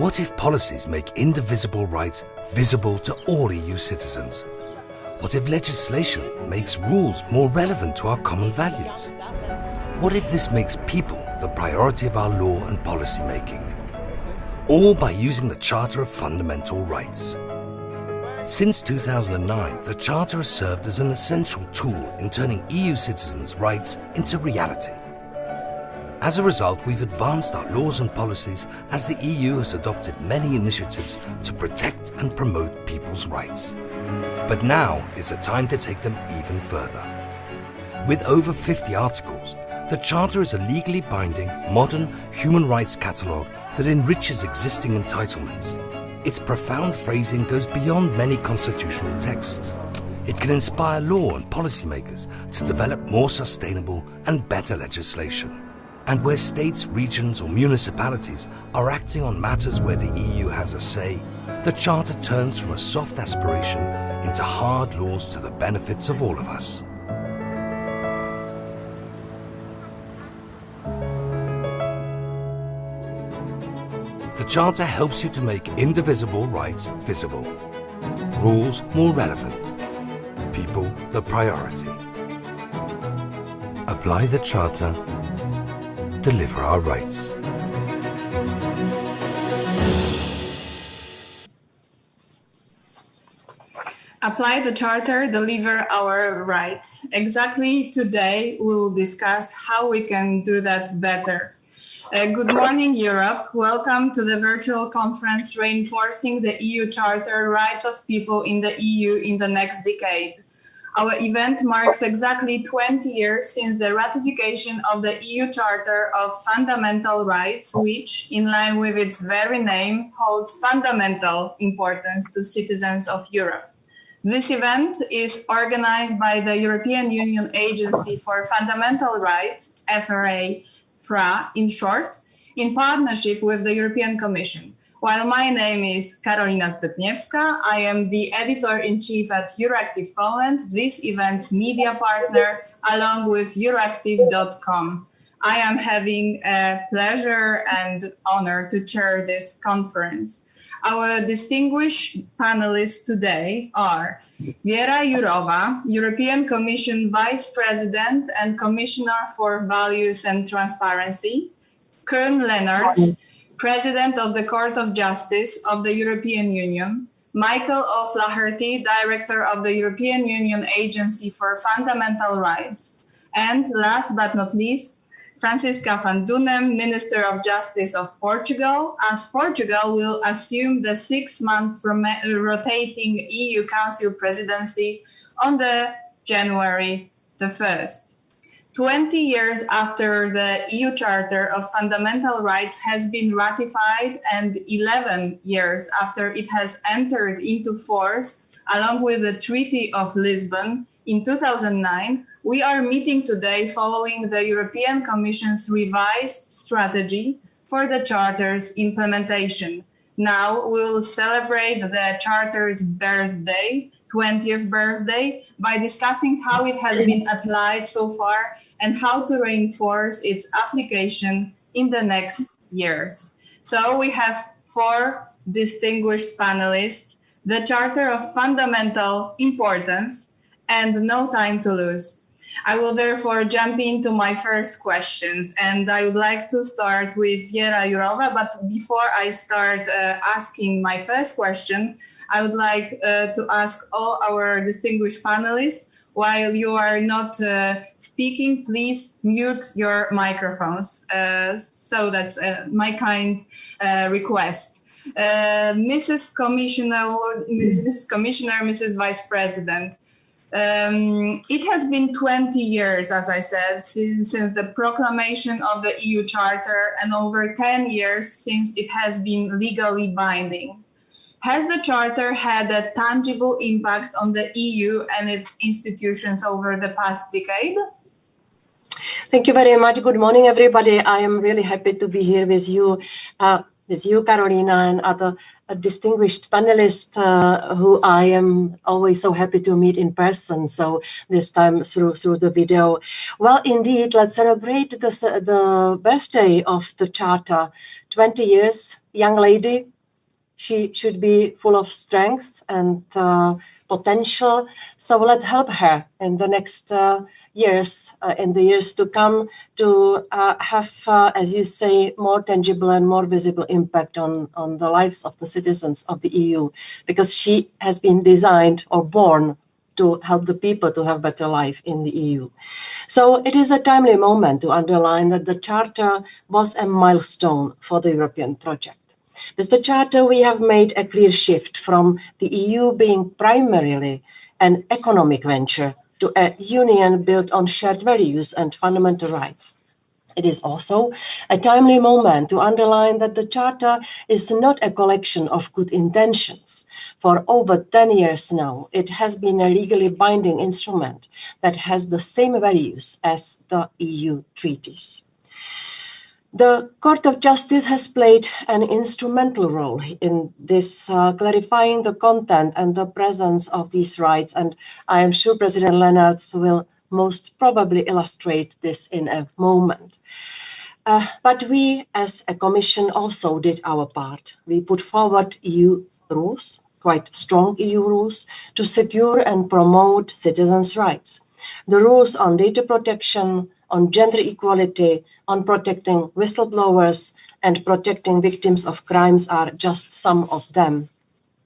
What if policies make indivisible rights visible to all EU citizens? What if legislation makes rules more relevant to our common values? What if this makes people the priority of our law and policy making? All by using the Charter of Fundamental Rights. Since 2009, the Charter has served as an essential tool in turning EU citizens' rights into reality. As a result, we've advanced our laws and policies as the EU has adopted many initiatives to protect and promote people's rights. But now is the time to take them even further. With over 50 articles, the Charter is a legally binding, modern human rights catalogue that enriches existing entitlements. Its profound phrasing goes beyond many constitutional texts. It can inspire law and policymakers to develop more sustainable and better legislation. And where states, regions or municipalities are acting on matters where the EU has a say, the Charter turns from a soft aspiration into hard laws to the benefits of all of us. The Charter helps you to make indivisible rights visible, rules more relevant, people the priority. Apply the Charter, deliver our rights. Apply the Charter, deliver our rights. Exactly today we will discuss how we can do that better. Good morning, Europe. Welcome to the virtual conference reinforcing the EU Charter Rights of People in the EU in the next decade. Our event marks exactly 20 years since the ratification of the EU Charter of Fundamental Rights, which, in line with its very name, holds fundamental importance to citizens of Europe. This event is organized by the European Union Agency for Fundamental Rights, FRA, in short, in partnership with the European Commission. While my name is Karolina Zbytniewska, I am the editor-in-chief at EURACTIV Poland, this event's media partner, along with EURACTIV.com. I am having a pleasure and honor to chair this conference. Our distinguished panelists today are Věra Jourová, European Commission Vice President and Commissioner for Values and Transparency, Koen Leenaerts, President of the Court of Justice of the European Union, Michael O'Flaherty, Director of the European Union Agency for Fundamental Rights, and last but not least, Francisca van Dunem, Minister of Justice of Portugal, as Portugal will assume the 6-month rotating EU Council presidency on the January the 1st. 20 years after the EU Charter of Fundamental Rights has been ratified and 11 years after it has entered into force, along with the Treaty of Lisbon in 2009, we are meeting today following the European Commission's revised strategy for the Charter's implementation. Now we'll celebrate the Charter's birthday, 20th birthday, by discussing how it has been applied so far and how to reinforce its application in the next years. So we have 4 distinguished panelists, the Charter of Fundamental Importance, and no time to lose. I will therefore jump into my first questions, and I would like to start with Věra Jourová, but before I start asking my first question, I would like to ask all our distinguished panelists, while you are not speaking, please mute your microphones. So that's my kind request. Mrs. Commissioner, Mrs. Vice President, it has been 20 years, as I said, since the proclamation of the EU Charter, and over 10 years since it has been legally binding. Has the Charter had a tangible impact on the EU and its institutions over the past decade? Thank you very much. Good morning, everybody. I am really happy to be here with you. with you, Carolina, and other distinguished panelists who I am always so happy to meet in person. So this time through the video. Well, indeed, let's celebrate the birthday of the Charter. 20 years, young lady. She should be full of strength and potential. So let's help her in the next years, in the years to come, to have, as you say, more tangible and more visible impact on the lives of the citizens of the EU, because she has been designed or born to help the people to have better life in the EU. So it is a timely moment to underline that the Charter was a milestone for the European project. With the Charter, we have made a clear shift from the EU being primarily an economic venture to a union built on shared values and fundamental rights. It is also a timely moment to underline that the Charter is not a collection of good intentions. For over 10 years now, it has been a legally binding instrument that has the same values as the EU treaties. The Court of Justice has played an instrumental role in this, clarifying the content and the presence of these rights, and I am sure President Lennartz will most probably illustrate this in a moment. But we, as a Commission, also did our part. We put forward EU rules, quite strong EU rules, to secure and promote citizens' rights. The rules on data protection, on gender equality, on protecting whistleblowers and protecting victims of crimes are just some of them.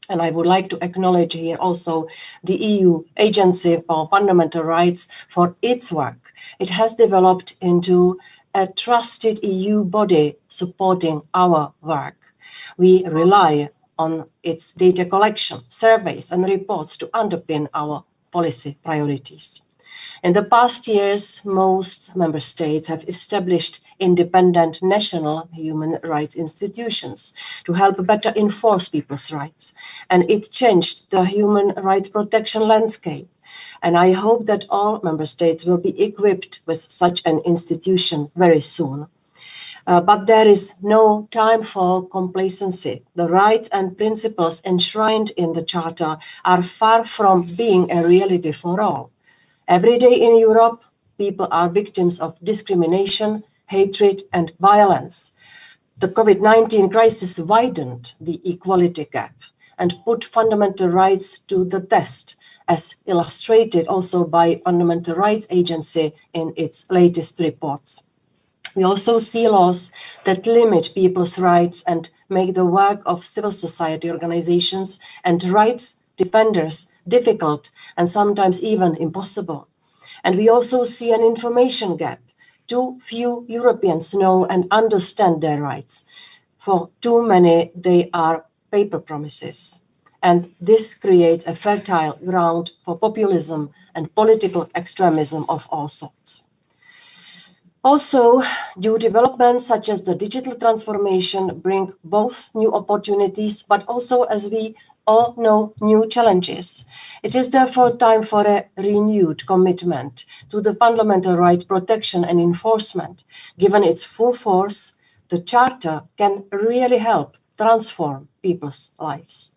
And I would like to acknowledge here also the EU Agency for Fundamental Rights for its work. It has developed into a trusted EU body supporting our work. We rely on its data collection, surveys and reports to underpin our policy priorities. In the past years, most member states have established independent national human rights institutions to help better enforce people's rights, and it changed the human rights protection landscape. And I hope that all member states will be equipped with such an institution very soon. But there is no time for complacency. The rights and principles enshrined in the Charter are far from being a reality for all. Every day in Europe, people are victims of discrimination, hatred and violence. The COVID-19 crisis widened the equality gap and put fundamental rights to the test, as illustrated also by Fundamental Rights Agency in its latest reports. We also see laws that limit people's rights and make the work of civil society organizations and rights defenders difficult and sometimes even impossible. And we also see an information gap. Too few Europeans know and understand their rights. For too many, they are paper promises. And this creates a fertile ground for populism and political extremism of all sorts. Also, new developments such as the digital transformation bring both new opportunities, but also, as we all know, new challenges. It is therefore time for a renewed commitment to the fundamental rights protection and enforcement. Given its full force, the Charter can really help transform people's lives.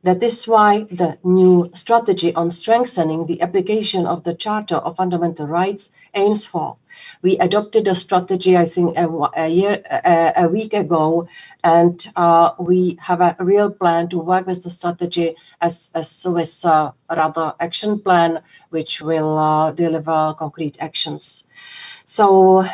That is why the new strategy on strengthening the application of the Charter of Fundamental Rights aims for. We adopted a strategy, I think, a week ago, and we have a real plan to work with the strategy as with a rather action plan, which will deliver concrete actions. So,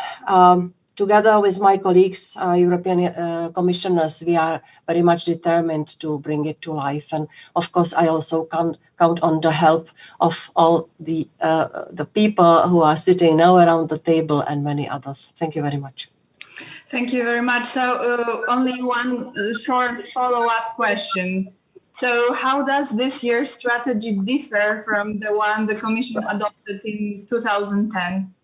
together with my colleagues, European commissioners, we are very much determined to bring it to life. And of course, I also count on the help of all the people who are sitting now around the table and many others. Thank you very much. Thank you very much. So only one short follow-up question. So how does this year's strategy differ from the one the Commission adopted in 2010?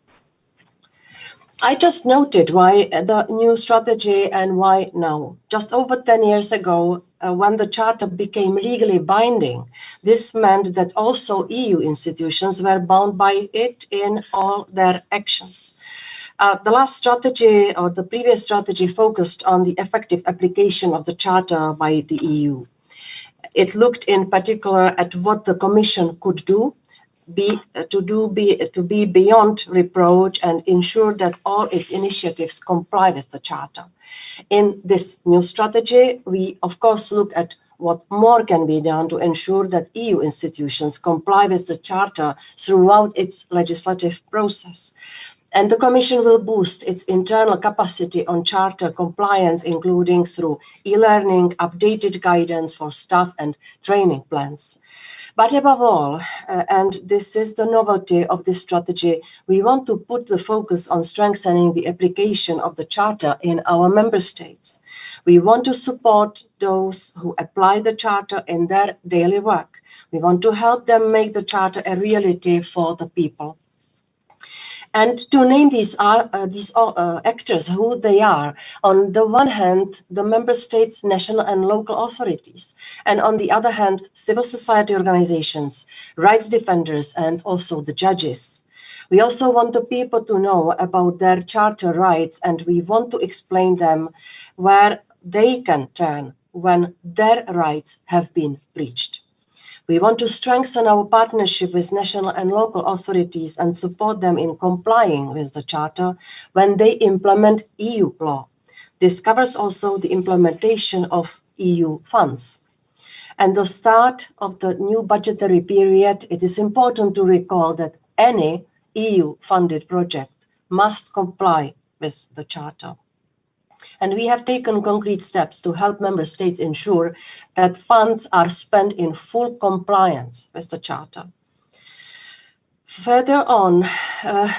I just noted why the new strategy and why now. Just over 10 years ago, when the Charter became legally binding, this meant that also EU institutions were bound by it in all their actions. The last strategy, or the previous strategy, focused on the effective application of the Charter by the EU. It looked in particular at what the Commission could do, to be beyond reproach and ensure that all its initiatives comply with the Charter. In this new strategy, we of course look at what more can be done to ensure that EU institutions comply with the Charter throughout its legislative process. And the Commission will boost its internal capacity on Charter compliance, including through e-learning, updated guidance for staff and training plans. But above all, and this is the novelty of this strategy, we want to put the focus on strengthening the application of the Charter in our member states. We want to support those who apply the Charter in their daily work. We want to help them make the Charter a reality for the people. And to name these actors who they are, on the one hand, the member states, national and local authorities, and on the other hand, civil society organizations, rights defenders, and also the judges. We also want the people to know about their Charter rights, and we want to explain them where they can turn when their rights have been breached. We want to strengthen our partnership with national and local authorities and support them in complying with the Charter when they implement EU law. This covers also the implementation of EU funds. At the start of the new budgetary period, it is important to recall that any EU-funded project must comply with the Charter. And we have taken concrete steps to help member states ensure that funds are spent in full compliance with the Charter. Further on,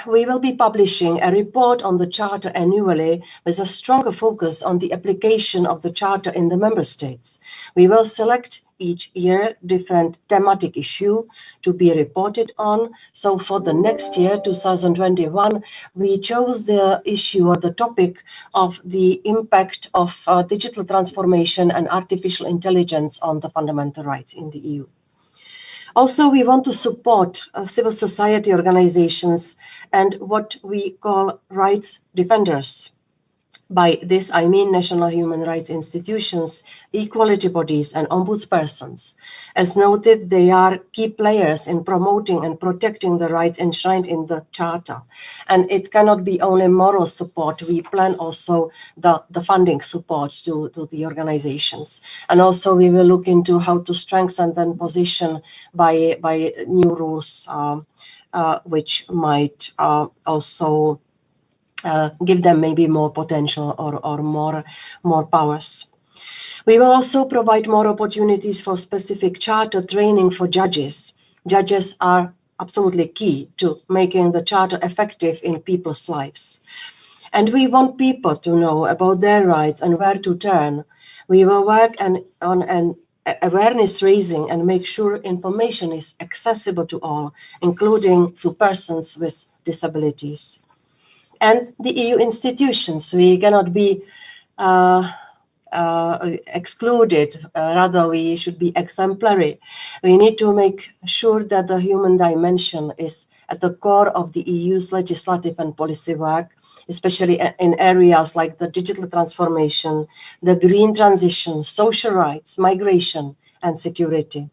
we will be publishing a report on the Charter annually with a stronger focus on the application of the Charter in the member states. We will select each year different thematic issue to be reported on. So for the next year, 2021, we chose the issue or the topic of the impact of digital transformation and artificial intelligence on the fundamental rights in the EU. Also, we want to support civil society organizations and what we call rights defenders. By this, I mean national human rights institutions, equality bodies, and ombudspersons. As noted, they are key players in promoting and protecting the rights enshrined in the Charter. And it cannot be only moral support. We plan also the funding support to the organizations. And also, we will look into how to strengthen their position by new rules, which might also give them maybe more potential or more powers. We will also provide more opportunities for specific Charter training for judges. Judges are absolutely key to making the Charter effective in people's lives. And we want people to know about their rights and where to turn. We will work on an awareness raising and make sure information is accessible to all, including to persons with disabilities. And the EU institutions, we cannot be excluded, rather we should be exemplary. We need to make sure that the human dimension is at the core of the EU's legislative and policy work, especially in areas like the digital transformation, the green transition, social rights, migration, and security.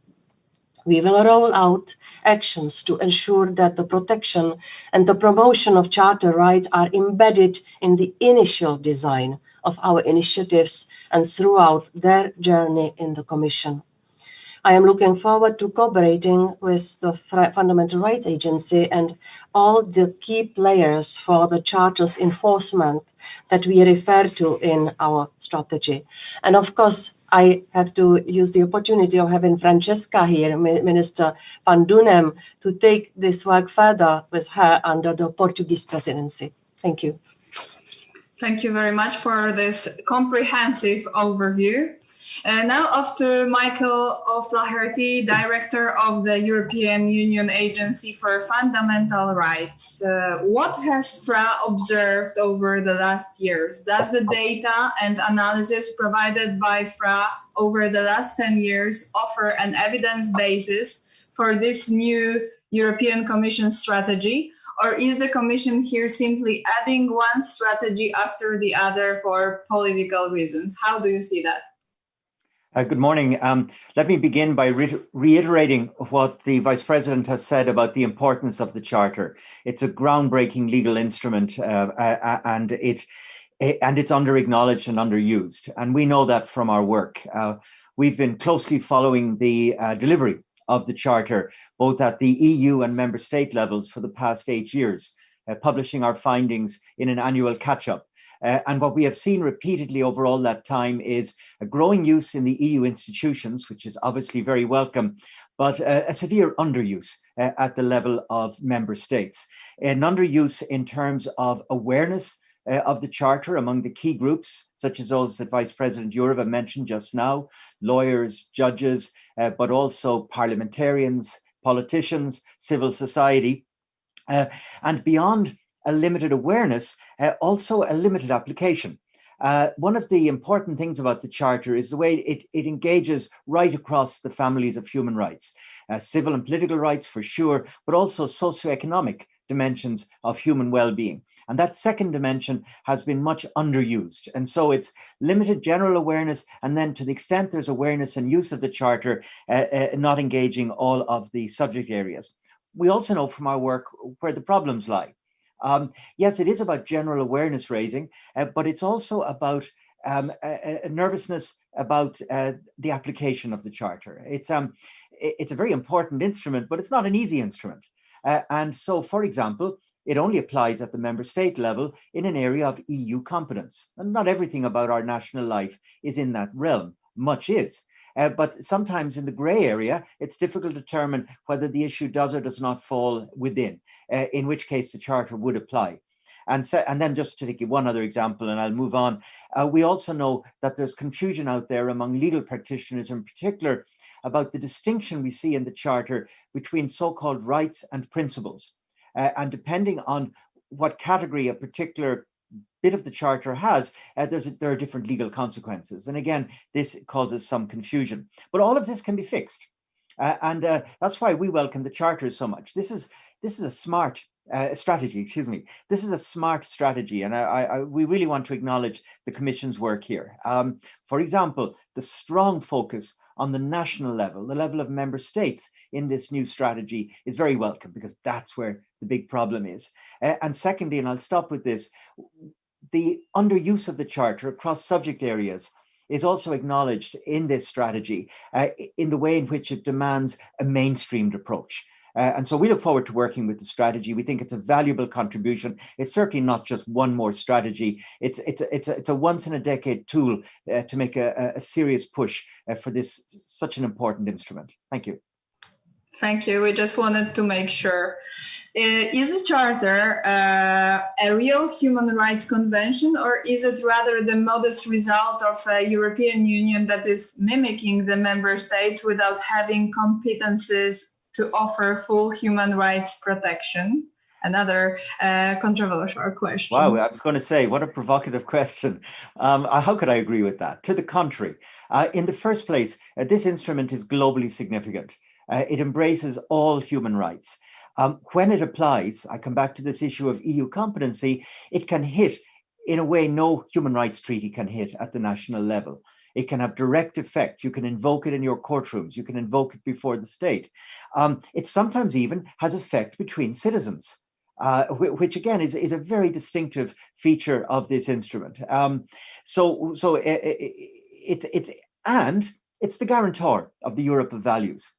We will roll out actions to ensure that the protection and the promotion of Charter rights are embedded in the initial design of our initiatives and throughout their journey in the Commission. I am looking forward to cooperating with the Fundamental Rights Agency and all the key players for the Charter's enforcement that we refer to in our strategy. And of course, I have to use the opportunity of having Francesca here, Minister Van Dunem, to take this work further with her under the Portuguese presidency. Thank you. Thank you very much for this comprehensive overview. Now off to Michael O'Flaherty, Director of the European Union Agency for Fundamental Rights. What has FRA observed over the last years? Does the data and analysis provided by FRA over the last 10 years offer an evidence basis for this new European Commission strategy? Or is the Commission here simply adding one strategy after the other for political reasons? How do you see that? Good morning. Let me begin by reiterating what the Vice President has said about the importance of the Charter. It's a groundbreaking legal instrument, and it's under-acknowledged and underused. And we know that from our work. We've been closely following the delivery of the Charter, both at the EU and member state levels for the past 8 years, publishing our findings in an annual catch-up. And what we have seen repeatedly over all that time is a growing use in the EU institutions, which is obviously very welcome, but a severe underuse at the level of member states. An underuse in terms of awareness of the Charter among the key groups, such as those that Vice President Jourova mentioned just now, lawyers, judges, but also parliamentarians, politicians, civil society, and beyond a limited awareness, also a limited application. One of the important things about the Charter is the way it engages right across the families of human rights, civil and political rights for sure, but also socioeconomic dimensions of human well-being. And that second dimension has been much underused. And so it's limited general awareness, and then to the extent there's awareness and use of the Charter, not engaging all of the subject areas. We also know from our work where the problems lie. Yes, it is about general awareness raising, but it's also about a nervousness about the application of the Charter. It's a very important instrument, but it's not an easy instrument. And so, for example, it only applies at the member state level in an area of EU competence. And not everything about our national life is in that realm. Much is. But sometimes in the grey area, it's difficult to determine whether the issue does or does not fall within, in which case the Charter would apply. And then just to take one other example, and I'll move on, we also know that there's confusion out there among legal practitioners in particular about the distinction we see in the Charter between so-called rights and principles. And depending on what category a particular bit of the Charter has, there are different legal consequences. And again, this causes some confusion. But all of this can be fixed. And that's why we welcome the Charter so much. This is a smart strategy, excuse me. This is a smart strategy, and we really want to acknowledge the Commission's work here. For example, the strong focus on the national level, the level of member states in this new strategy is very welcome, because that's where the big problem is. And secondly, and I'll stop with this, the underuse of the Charter across subject areas is also acknowledged in this strategy in the way in which it demands a mainstreamed approach. And so we look forward to working with the strategy. We think it's a valuable contribution. It's certainly not just one more strategy. It's a once in a decade tool to make a serious push for this such an important instrument. Thank you. Thank you. We just wanted to make sure. Is the Charter a real human rights convention, or is it rather the modest result of a European Union that is mimicking the member states without having competences to offer full human rights protection? Another controversial question. Wow, I was going to say, what a provocative question. How could I agree with that? To the contrary, in the first place, this instrument is globally significant. It embraces all human rights. When it applies, I come back to this issue of EU competency, it can hit in a way no human rights treaty can hit at the national level. It can have direct effect. You can invoke it in your courtrooms. You can invoke it before the state. It sometimes even has effect between citizens, which again is a very distinctive feature of this instrument. It's the guarantor of the Europe of values.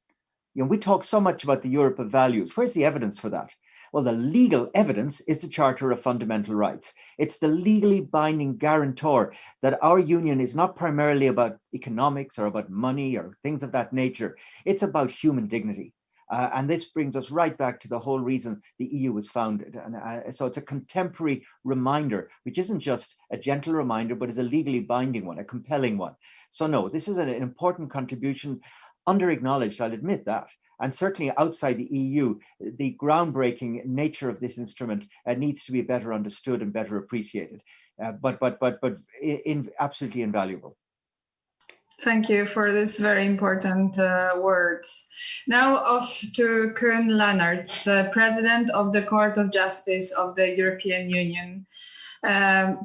You know, we talk so much about the Europe of values. Where's the evidence for that? Well, the legal evidence is the Charter of Fundamental Rights. It's the legally binding guarantor that our union is not primarily about economics or about money or things of that nature. It's about human dignity. And this brings us right back to the whole reason the EU was founded. And so it's a contemporary reminder, which isn't just a gentle reminder, but is a legally binding one, a compelling one. So no, this is an important contribution, under-acknowledged, I'll admit that. And certainly outside the EU, the groundbreaking nature of this instrument needs to be better understood and better appreciated, but absolutely invaluable. Thank you for these very important words. Now off to Koen Leenaerts, President of the Court of Justice of the European Union.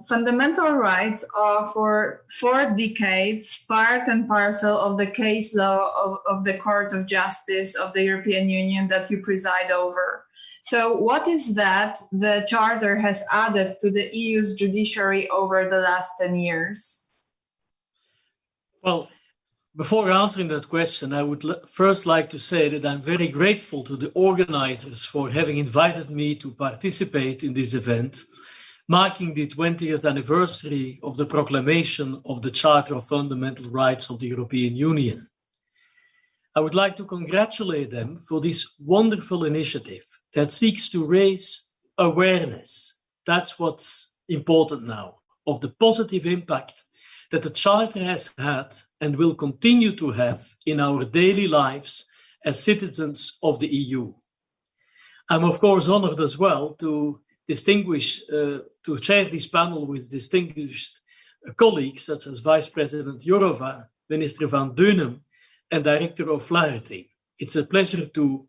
Fundamental rights are for 4 decades part and parcel of the case law of the Court of Justice of the European Union that you preside over. So what is that the Charter has added to the EU's judiciary over the last 10 years? Well, before answering that question, I would first like to say that I'm very grateful to the organizers for having invited me to participate in this event, marking the 20th anniversary of the proclamation of the Charter of Fundamental Rights of the European Union. I would like to congratulate them for this wonderful initiative that seeks to raise awareness. That's what's important now, of the positive impact that the Charter has had and will continue to have in our daily lives as citizens of the EU. I'm of course honored as well to chair this panel with distinguished colleagues such as Vice President Jourova, Minister van Deunem, and Director O'Flaherty. It's a pleasure to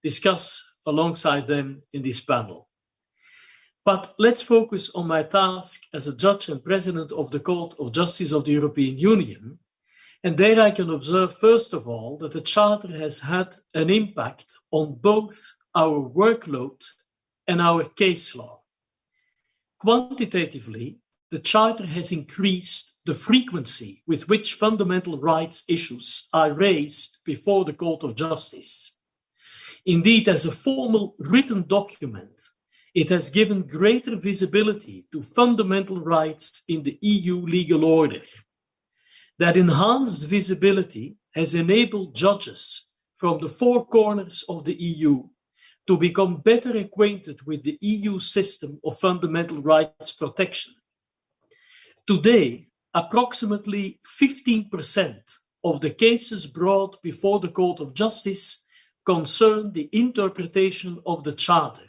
discuss alongside them in this panel. But let's focus on my task as a judge and president of the Court of Justice of the European Union. And there I can observe, first of all, that the Charter has had an impact on both our workload and our case law. Quantitatively, the Charter has increased the frequency with which fundamental rights issues are raised before the Court of Justice. Indeed, as a formal written document, it has given greater visibility to fundamental rights in the EU legal order. That enhanced visibility has enabled judges from the 4 corners of the EU to become better acquainted with the EU system of fundamental rights protection. Today, approximately 15% of the cases brought before the Court of Justice concern the interpretation of the Charter.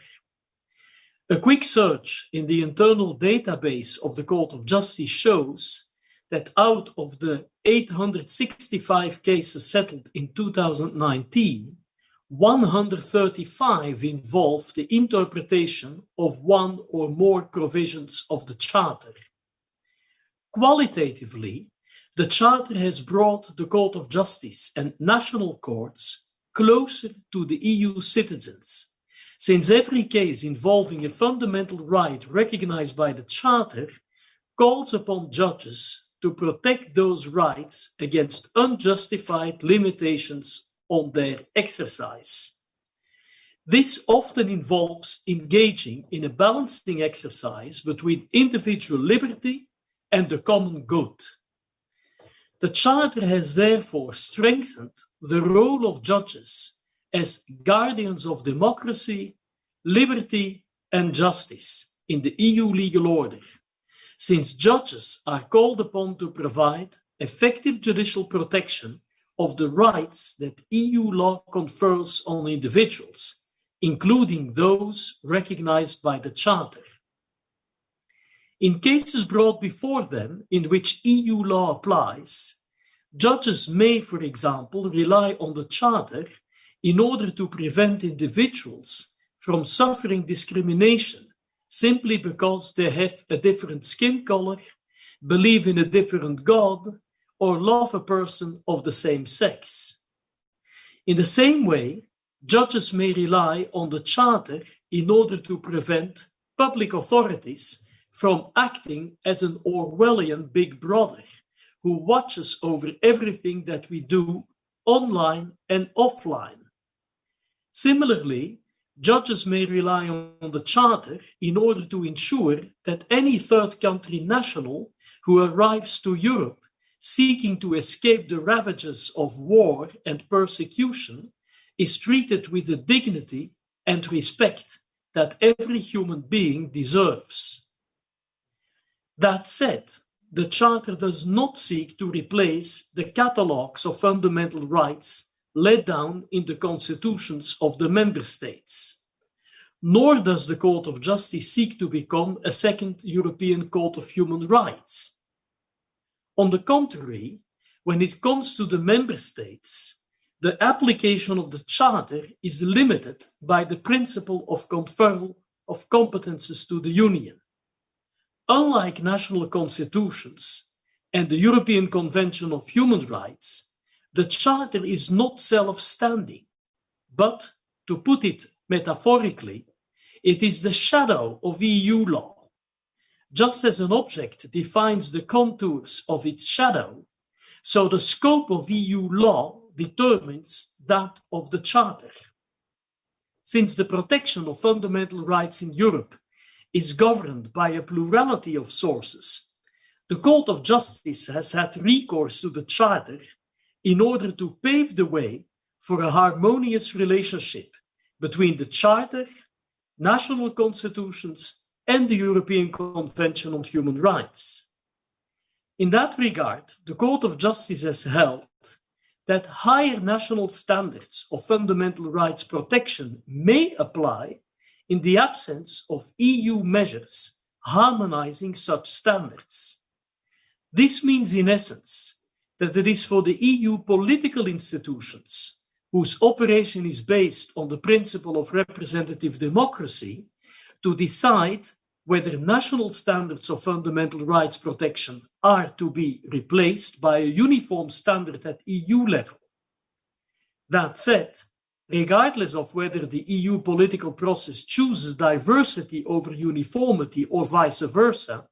A quick search in the internal database of the Court of Justice shows that out of the 865 cases settled in 2019, 135 involve the interpretation of one or more provisions of the Charter. Qualitatively, the Charter has brought the Court of Justice and national courts closer to the EU citizens, since every case involving a fundamental right recognized by the Charter calls upon judges to protect those rights against unjustified limitations on their exercise. This often involves engaging in a balancing exercise between individual liberty and the common good. The Charter has therefore strengthened the role of judges as guardians of democracy, liberty, and justice in the EU legal order, since judges are called upon to provide effective judicial protection of the rights that EU law confers on individuals, including those recognized by the Charter. In cases brought before them in which EU law applies, judges may, for example, rely on the Charter in order to prevent individuals from suffering discrimination simply because they have a different skin color, believe in a different God, or love a person of the same sex. In the same way, judges may rely on the Charter in order to prevent public authorities from acting as an Orwellian big brother who watches over everything that we do online and offline. Similarly, judges may rely on the Charter in order to ensure that any third country national who arrives to Europe seeking to escape the ravages of war and persecution is treated with the dignity and respect that every human being deserves. That said, the Charter does not seek to replace the catalogues of fundamental rights laid down in the constitutions of the member states. Nor does the Court of Justice seek to become a second European Court of Human Rights. On the contrary, when it comes to the member states, the application of the Charter is limited by the principle of conferral of competences to the Union. Unlike national constitutions and the European Convention of Human Rights, the Charter is not self-standing, but, to put it metaphorically, it is the shadow of EU law. Just as an object defines the contours of its shadow, so the scope of EU law determines that of the Charter. Since the protection of fundamental rights in Europe is governed by a plurality of sources, the Court of Justice has had recourse to the Charter in order to pave the way for a harmonious relationship between the Charter, national constitutions, and the European Convention on Human Rights. In that regard, the Court of Justice has held that higher national standards of fundamental rights protection may apply in the absence of EU measures harmonizing such standards. This means, in essence, that it is for the EU political institutions, whose operation is based on the principle of representative democracy, to decide whether national standards of fundamental rights protection are to be replaced by a uniform standard at EU level. That said, regardless of whether the EU political process chooses diversity over uniformity or vice versa,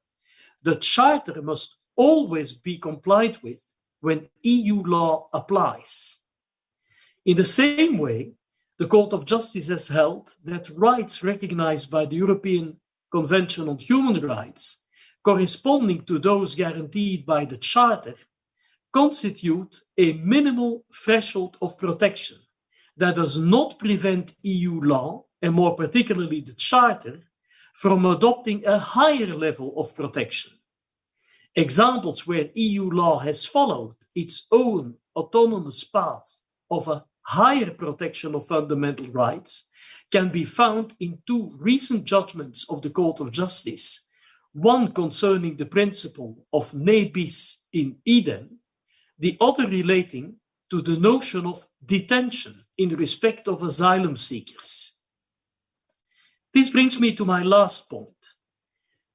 the Charter must always be complied with when EU law applies. In the same way, the Court of Justice has held that rights recognized by the European Convention on Human Rights, corresponding to those guaranteed by the Charter, constitute a minimal threshold of protection that does not prevent EU law, and more particularly the Charter, from adopting a higher level of protection. Examples where EU law has followed its own autonomous path of a higher protection of fundamental rights can be found in two recent judgments of the Court of Justice, one concerning the principle of ne bis in idem, the other relating to the notion of detention in respect of asylum seekers. This brings me to my last point.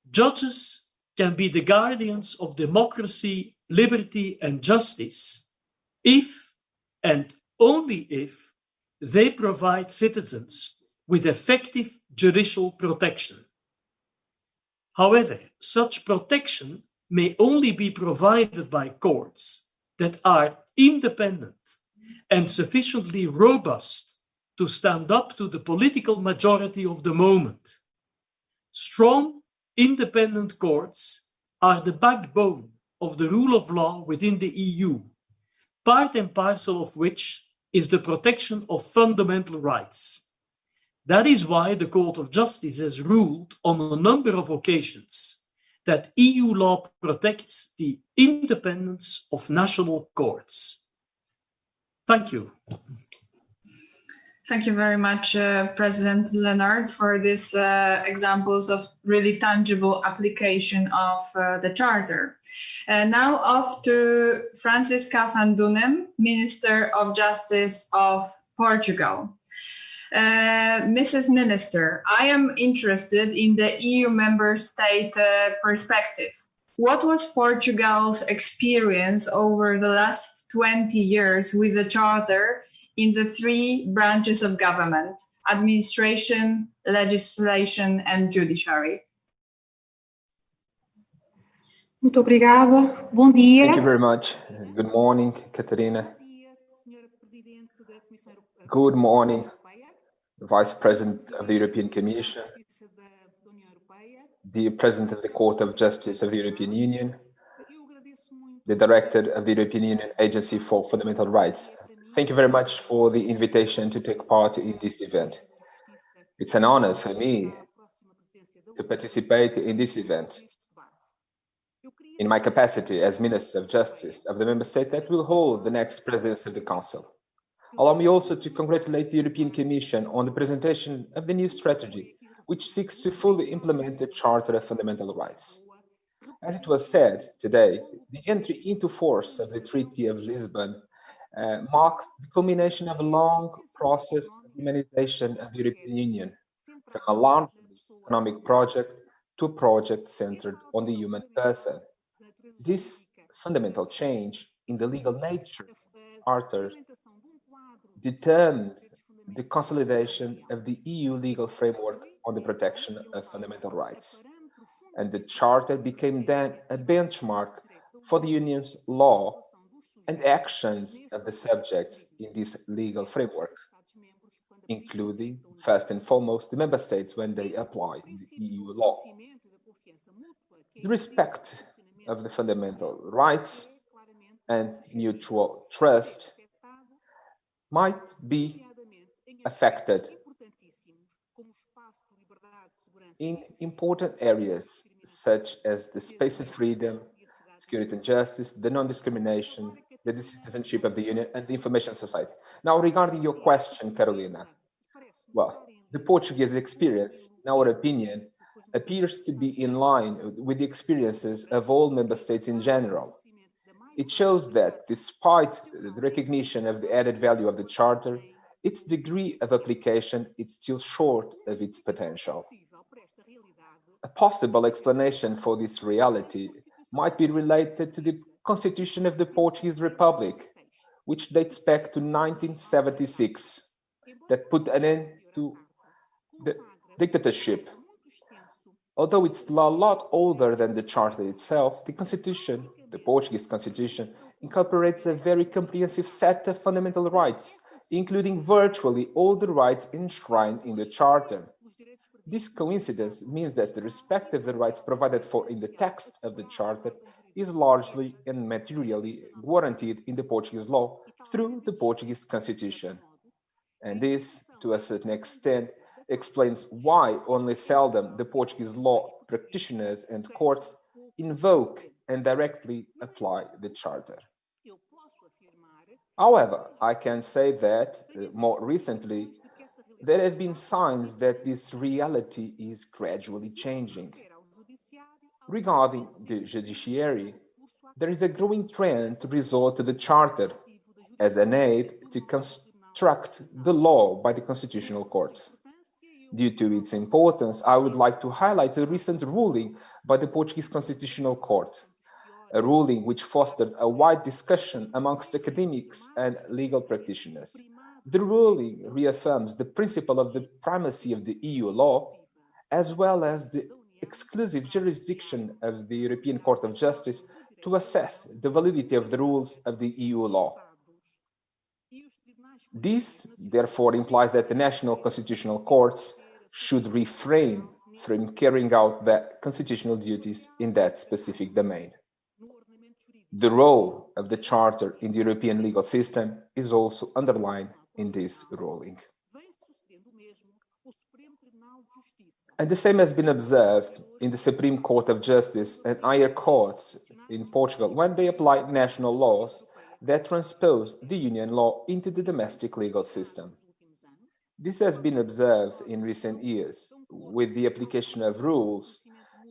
Judges can be the guardians of democracy, liberty, and justice if, and only if, they provide citizens with effective judicial protection. However, such protection may only be provided by courts that are independent and sufficiently robust to stand up to the political majority of the moment. Strong, independent courts are the backbone of the rule of law within the EU, part and parcel of which is the protection of fundamental rights. That is why the Court of Justice has ruled on a number of occasions that EU law protects the independence of national courts. Thank you. Thank you very much, President Leonard, for these examples of really tangible application of the Charter. Now off to Francisca van Dunem, Minister of Justice of Portugal. Mrs. Minister, I am interested in the EU member state perspective. What was Portugal's experience over the last 20 years with the Charter in the three branches of government: administration, legislation, and judiciary? Muito obrigada. Bom dia. Thank you very much. Good morning, Catarina. Good morning, Vice President of the European Commission, the President of the Court of Justice of the European Union, the Director of the European Union Agency for Fundamental Rights. Thank you very much for the invitation to take part in this event. It's an honor for me to participate in this event in my capacity as Minister of Justice of the member state that will hold the next presidency of the Council. Allow me also to congratulate the European Commission on the presentation of the new strategy, which seeks to fully implement the Charter of Fundamental Rights. As it was said today, the entry into force of the Treaty of Lisbon marked the culmination of a long process of humanization of the European Union, from a largely economic project to a project centered on the human person. This fundamental change in the legal nature of the Charter determined the consolidation of the EU legal framework on the protection of fundamental rights. And the Charter became then a benchmark for the Union's law and actions of the subjects in this legal framework, including, first and foremost, the Member States when they apply the EU law. The respect of the fundamental rights and mutual trust might be affected in important areas such as the space of freedom, security and justice, the non-discrimination, the citizenship of the Union, and the information society. Now, regarding your question, Carolina, well, the Portuguese experience, in our opinion, appears to be in line with the experiences of all member states in general. It shows that despite the recognition of the added value of the Charter, its degree of application is still short of its potential. A possible explanation for this reality might be related to the Constitution of the Portuguese Republic, which dates back to 1976, that put an end to the dictatorship. Although it's a lot older than the Charter itself, the Constitution, the Portuguese Constitution, incorporates a very comprehensive set of fundamental rights, including virtually all the rights enshrined in the Charter. This coincidence means that the respect of the rights provided for in the text of the Charter is largely and materially guaranteed in the Portuguese law through the Portuguese Constitution. And this, to a certain extent, explains why only seldom the Portuguese law practitioners and courts invoke and directly apply the Charter. However, I can say that more recently, there have been signs that this reality is gradually changing. Regarding the judiciary, there is a growing trend to resort to the Charter as an aid to construct the law by the Constitutional Court. Due to its importance, I would like to highlight a recent ruling by the Portuguese Constitutional Court, a ruling which fostered a wide discussion amongst academics and legal practitioners. The ruling reaffirms the principle of the primacy of the EU law, as well as the exclusive jurisdiction of the European Court of Justice to assess the validity of the rules of the EU law. This, therefore, implies that the national constitutional courts should refrain from carrying out their constitutional duties in that specific domain. The role of the Charter in the European legal system is also underlined in this ruling. And the same has been observed in the Supreme Court of Justice and higher courts in Portugal when they apply national laws that transpose the Union law into the domestic legal system. This has been observed in recent years with the application of rules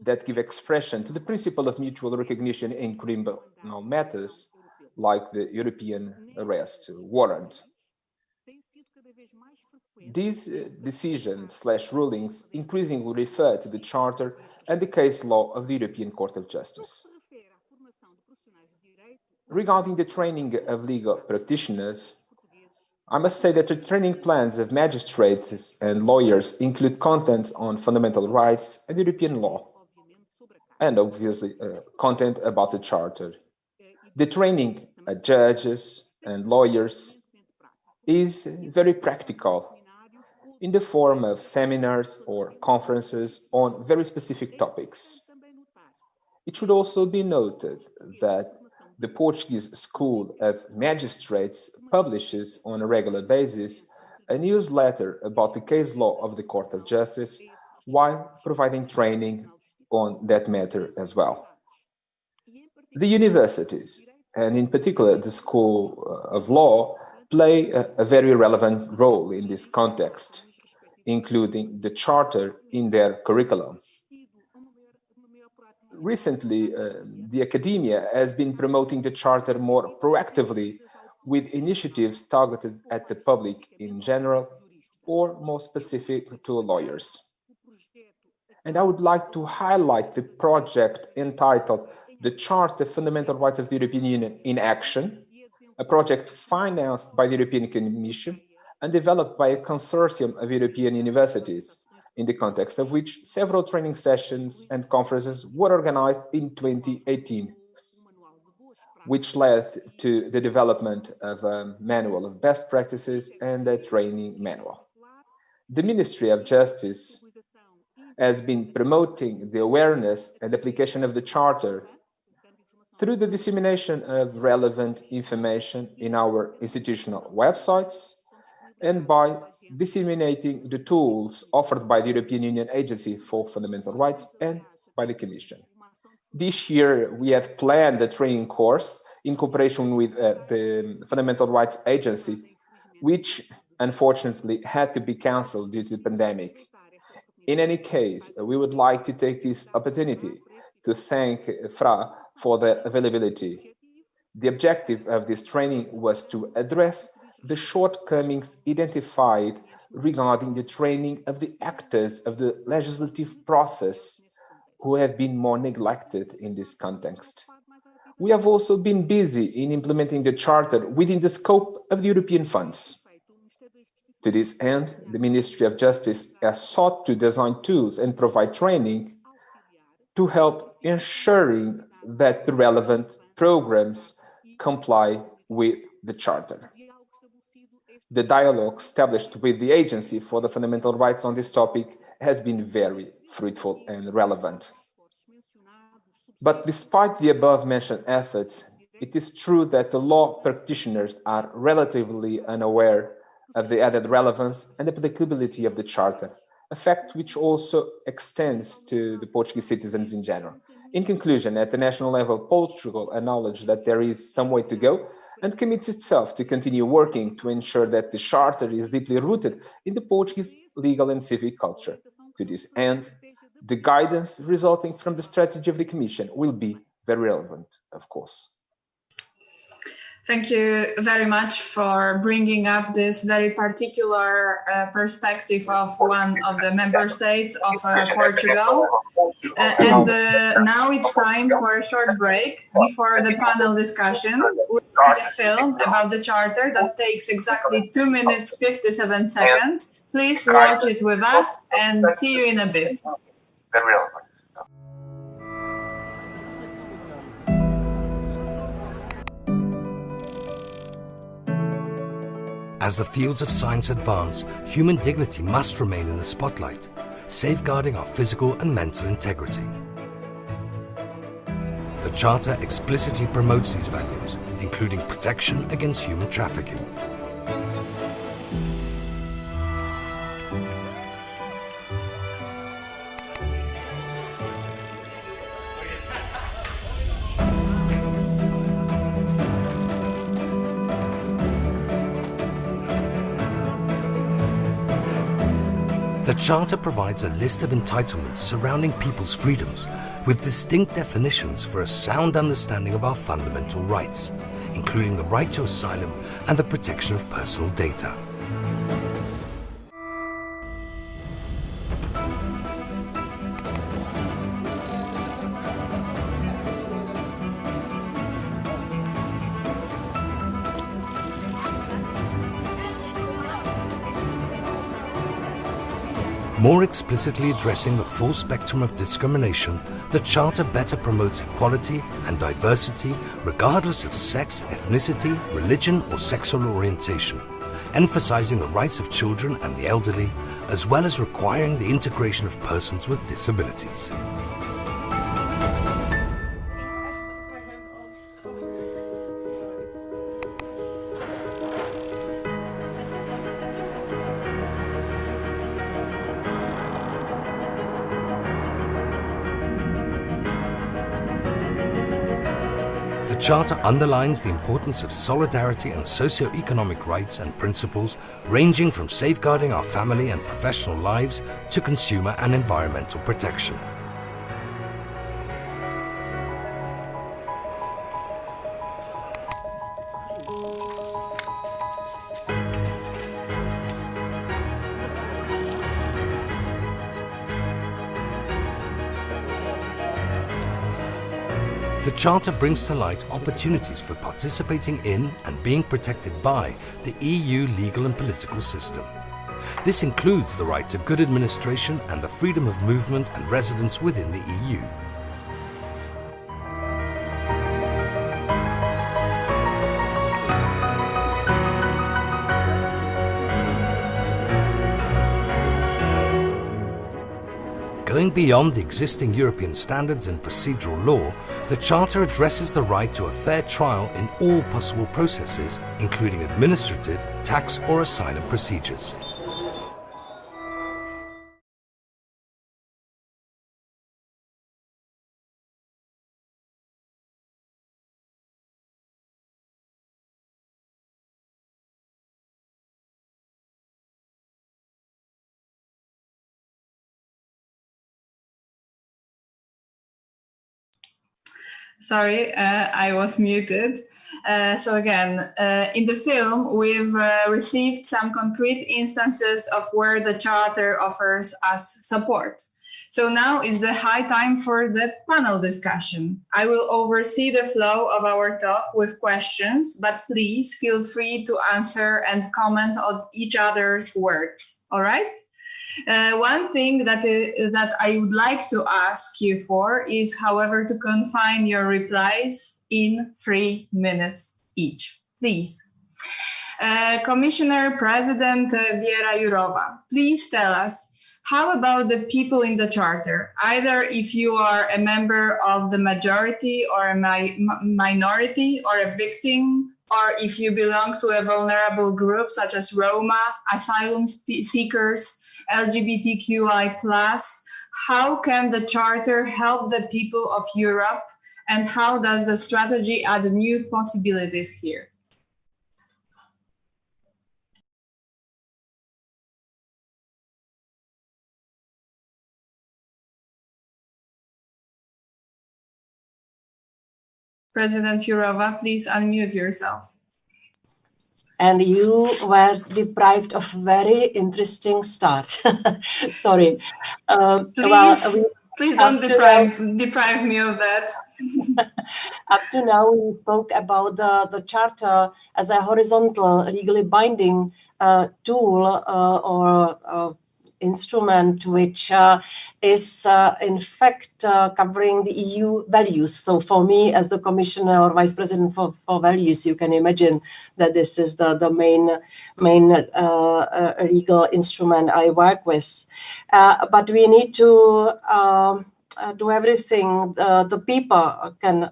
that give expression to the principle of mutual recognition in criminal matters, like the European arrest warrant. These decisions/rulings increasingly refer to the Charter and the case law of the European Court of Justice. Regarding the training of legal practitioners, I must say that the training plans of magistrates and lawyers include content on fundamental rights and European law, and obviously content about the Charter. The training of judges and lawyers is very practical in the form of seminars or conferences on very specific topics. It should also be noted that the Portuguese School of Magistrates publishes on a regular basis a newsletter about the case law of the Court of Justice while providing training on that matter as well. The universities, and in particular the School of Law, play a very relevant role in this context, including the Charter in their curriculum. Recently, the academia has been promoting the Charter more proactively with initiatives targeted at the public in general or more specific to lawyers. And I would like to highlight the project entitled The Charter Fundamental Rights of the European Union in Action, a project financed by the European Commission and developed by a consortium of European universities, in the context of which several training sessions and conferences were organized in 2018, which led to the development of a manual of best practices and a training manual. The Ministry of Justice has been promoting the awareness and application of the Charter through the dissemination of relevant information in our institutional websites and by disseminating the tools offered by the European Union Agency for Fundamental Rights and by the Commission. This year, we have planned a training course in cooperation with the Fundamental Rights Agency, which unfortunately had to be cancelled due to the pandemic. In any case, we would like to take this opportunity to thank FRA for the availability. The objective of this training was to address the shortcomings identified regarding the training of the actors of the legislative process who have been more neglected in this context. We have also been busy in implementing the Charter within the scope of the European funds. To this end, the Ministry of Justice has sought to design tools and provide training to help ensuring that the relevant programs comply with the Charter. The dialogue established with the Agency for the Fundamental Rights on this topic has been very fruitful and relevant. But despite the above-mentioned efforts, it is true that the law practitioners are relatively unaware of the added relevance and applicability of the Charter, a fact which also extends to the Portuguese citizens in general. In conclusion, at the national level, Portugal acknowledges that there is some way to go and commits itself to continue working to ensure that the Charter is deeply rooted in the Portuguese legal and civic culture. To this end, the guidance resulting from the strategy of the Commission will be very relevant, of course. Thank you very much for bringing up this very particular perspective of one of the member states of Portugal. Now it's time for a short break before the panel discussion. We'll see a film about the Charter that takes exactly 2 minutes, 57 seconds. Please watch it with us and see you in a bit. Very relevant. As the fields of science advance, human dignity must remain in the spotlight, safeguarding our physical and mental integrity. The Charter explicitly promotes these values, including protection against human trafficking. The Charter provides a list of entitlements surrounding people's freedoms, with distinct definitions for a sound understanding of our fundamental rights, including the right to asylum and the protection of personal data. More explicitly addressing the full spectrum of discrimination, the Charter better promotes equality and diversity regardless of sex, ethnicity, religion or sexual orientation, emphasizing the rights of children and the elderly, as well as requiring the integration of persons with disabilities. The Charter underlines the importance of solidarity and socio-economic rights and principles ranging from safeguarding our family and professional lives to consumer and environmental protection. the Charter brings to light opportunities for participating in and being protected by the EU legal and political system. This includes the right to good administration and the freedom of movement and residence within the EU. Going beyond the existing European standards in procedural law, the Charter addresses the right to a fair trial in all possible processes, including administrative, tax or asylum procedures. Sorry, I was muted. So again, in the film, we've received some concrete instances of where the Charter offers us support. So now is the high time for the panel discussion. I will oversee the flow of our talk with questions, but please feel free to answer and comment on each other's words, all right? One thing that I would like to ask you for is, however, to confine your replies in 3 minutes each, please. Commissioner President Vera Jourova, please tell us, how about the people in the Charter? Either if you are a member of the majority or a minority or a victim, or if you belong to a vulnerable group such as Roma, asylum seekers, LGBTQI+, how can the Charter help the people of Europe, and how does the strategy add new possibilities here? President Jourova, please unmute yourself. And you were deprived of very interesting start. Sorry. Please don't deprive me of that. Up to now, we spoke about the Charter as a horizontal, legally binding tool or instrument, which is in fact covering the EU values. So for me, as the Commissioner or Vice President for Values, you can imagine that this is the main legal instrument I work with. But we need to do everything the people can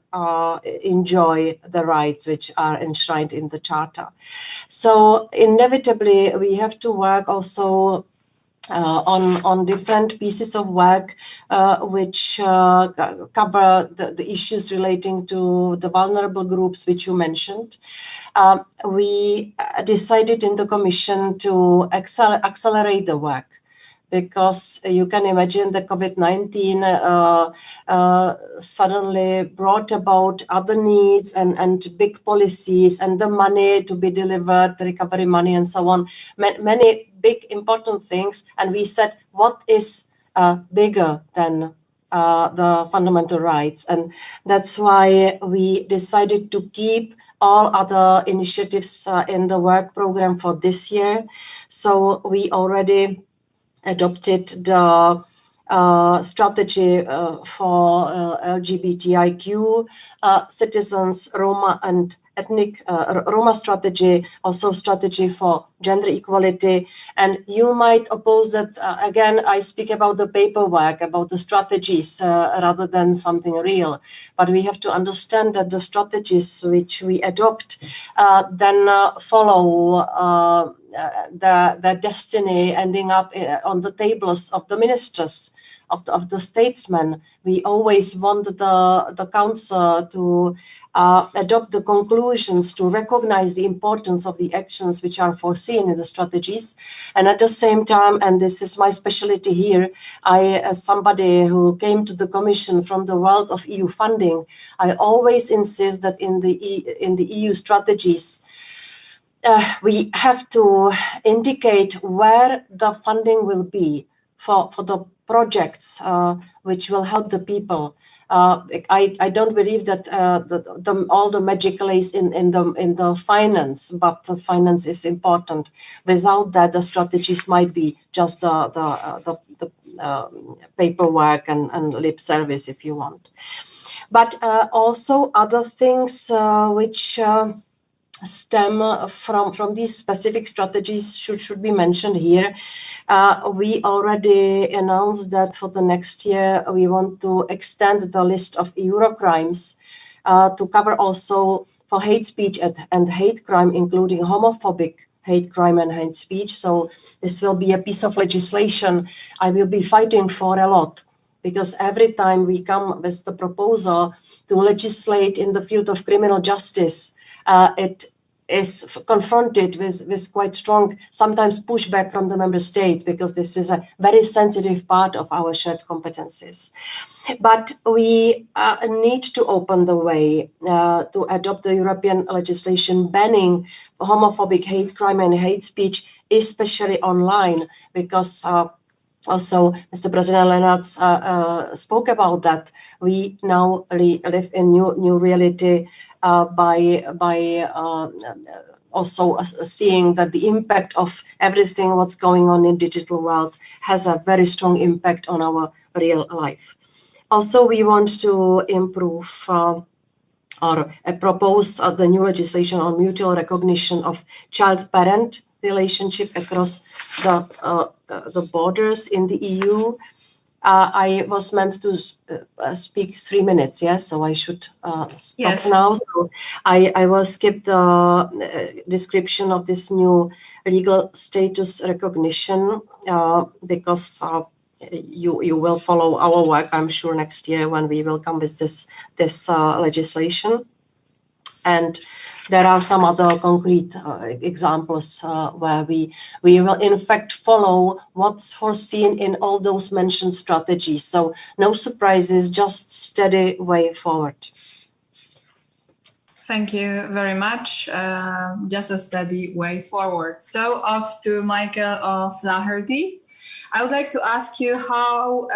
enjoy the rights which are enshrined in the Charter. So inevitably, we have to work also on different pieces of work which cover the issues relating to the vulnerable groups which you mentioned. We decided in the Commission to accelerate the work, because you can imagine the COVID-19 suddenly brought about other needs and big policies and the money to be delivered, the recovery money and so on, many big important things. And we said, what is bigger than the fundamental rights? And that's why we decided to keep all other initiatives in the work program for this year. So we already adopted the strategy for LGBTIQ citizens, Roma and ethnic Roma strategy, also strategy for gender equality. And you might oppose that, again, I speak about the paperwork, about the strategies rather than something real. But we have to understand that the strategies which we adopt then follow the destiny ending up on the tables of the ministers, of the statesmen. We always want the Council to adopt the conclusions, to recognize the importance of the actions which are foreseen in the strategies. And at the same time, and this is my specialty here, I, as somebody who came to the Commission from the world of EU funding, I always insist that in the EU strategies, we have to indicate where the funding will be for the projects which will help the people. I don't believe that all the magic lays in the finance, but the finance is important. Without that, the strategies might be just the paperwork and lip service, if you want. But also other things which stem from these specific strategies should be mentioned here. We already announced that for the next year we want to extend the list of Eurocrimes to cover also for hate speech and hate crime, including homophobic hate crime and hate speech. So this will be a piece of legislation I will be fighting for a lot, because every time we come with the proposal to legislate in the field of criminal justice, it is confronted with quite strong, sometimes pushback from the member states, because this is a very sensitive part of our shared competencies. But we need to open the way to adopt the European legislation banning homophobic hate crime and hate speech, especially online, because also Mr. President Lennart spoke about that. We now live in new reality by also seeing that the impact of everything what's going on in digital world has a very strong impact on our real life. Also, we want to improve or propose the new legislation on mutual recognition of child-parent relationship across the borders in the EU. I was meant to speak 3 minutes, yes, so I should stop Yes. now. So I will skip the description of this new legal status recognition because you will follow our work, I'm sure, next year when we will come with this legislation. And there are some other concrete examples where we will in fact follow what's foreseen in all those mentioned strategies. So no surprises, just steady way forward. Thank you very much. Just a steady way forward. So off to Michael Flaherty. I would like to ask you how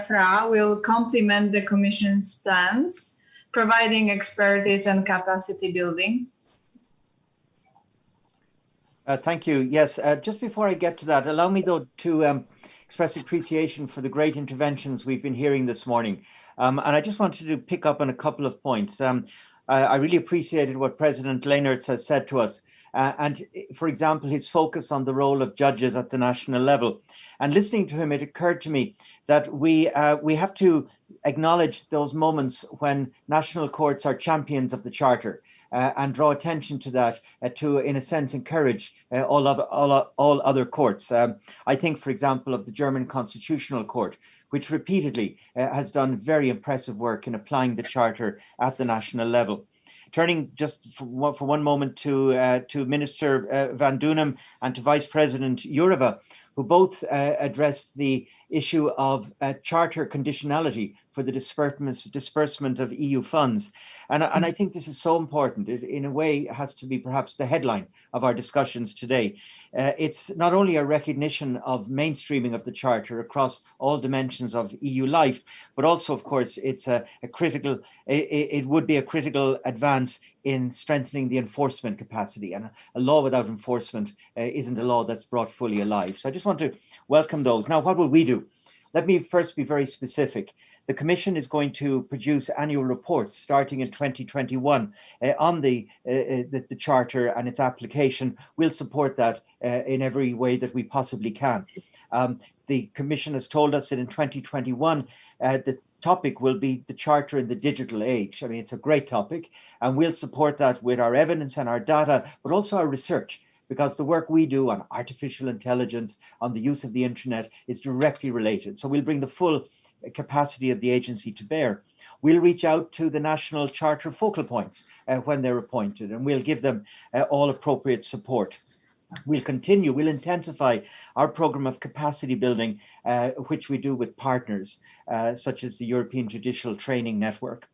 FRA will complement the Commission's plans, providing expertise and capacity building. Thank you. Yes, just before I get to that, allow me though to express appreciation for the great interventions we've been hearing this morning. And I just wanted to pick up on a couple of points. I really appreciated what President Leynertz has said to us. And for example, his focus on the role of judges at the national level. And listening to him, it occurred to me that we have to acknowledge those moments when national courts are champions of the Charter. And draw attention to that to, in a sense, encourage all other courts. I think, for example, of the German Constitutional Court, which repeatedly has done very impressive work in applying the Charter at the national level. Turning just for one moment to Minister Van Doenen and to Vice President Jourova, who both addressed the issue of Charter conditionality for the disbursement of EU funds. And I think this is so important. It, in a way, has to be perhaps the headline of our discussions today. It's not only a recognition of mainstreaming of the Charter across all dimensions of EU life, but also, of course, it's a critical, it would be a critical advance in strengthening the enforcement capacity. And a law without enforcement isn't a law that's brought fully alive. So I just want to welcome those. Now, what will we do? Let me first be very specific. The Commission is going to produce annual reports starting in 2021 on the Charter and its application. We'll support that in every way that we possibly can. The Commission has told us that in 2021, the topic will be the Charter in the digital age. I mean, it's a great topic, and we'll support that with our evidence and our data, but also our research, because the work we do on artificial intelligence, on the use of the internet, is directly related. So we'll bring the full capacity of the agency to bear. We'll reach out to the national Charter focal points when they're appointed, and we'll give them all appropriate support. We'll intensify our programme of capacity building, which we do with partners, such as the European Judicial Training Network.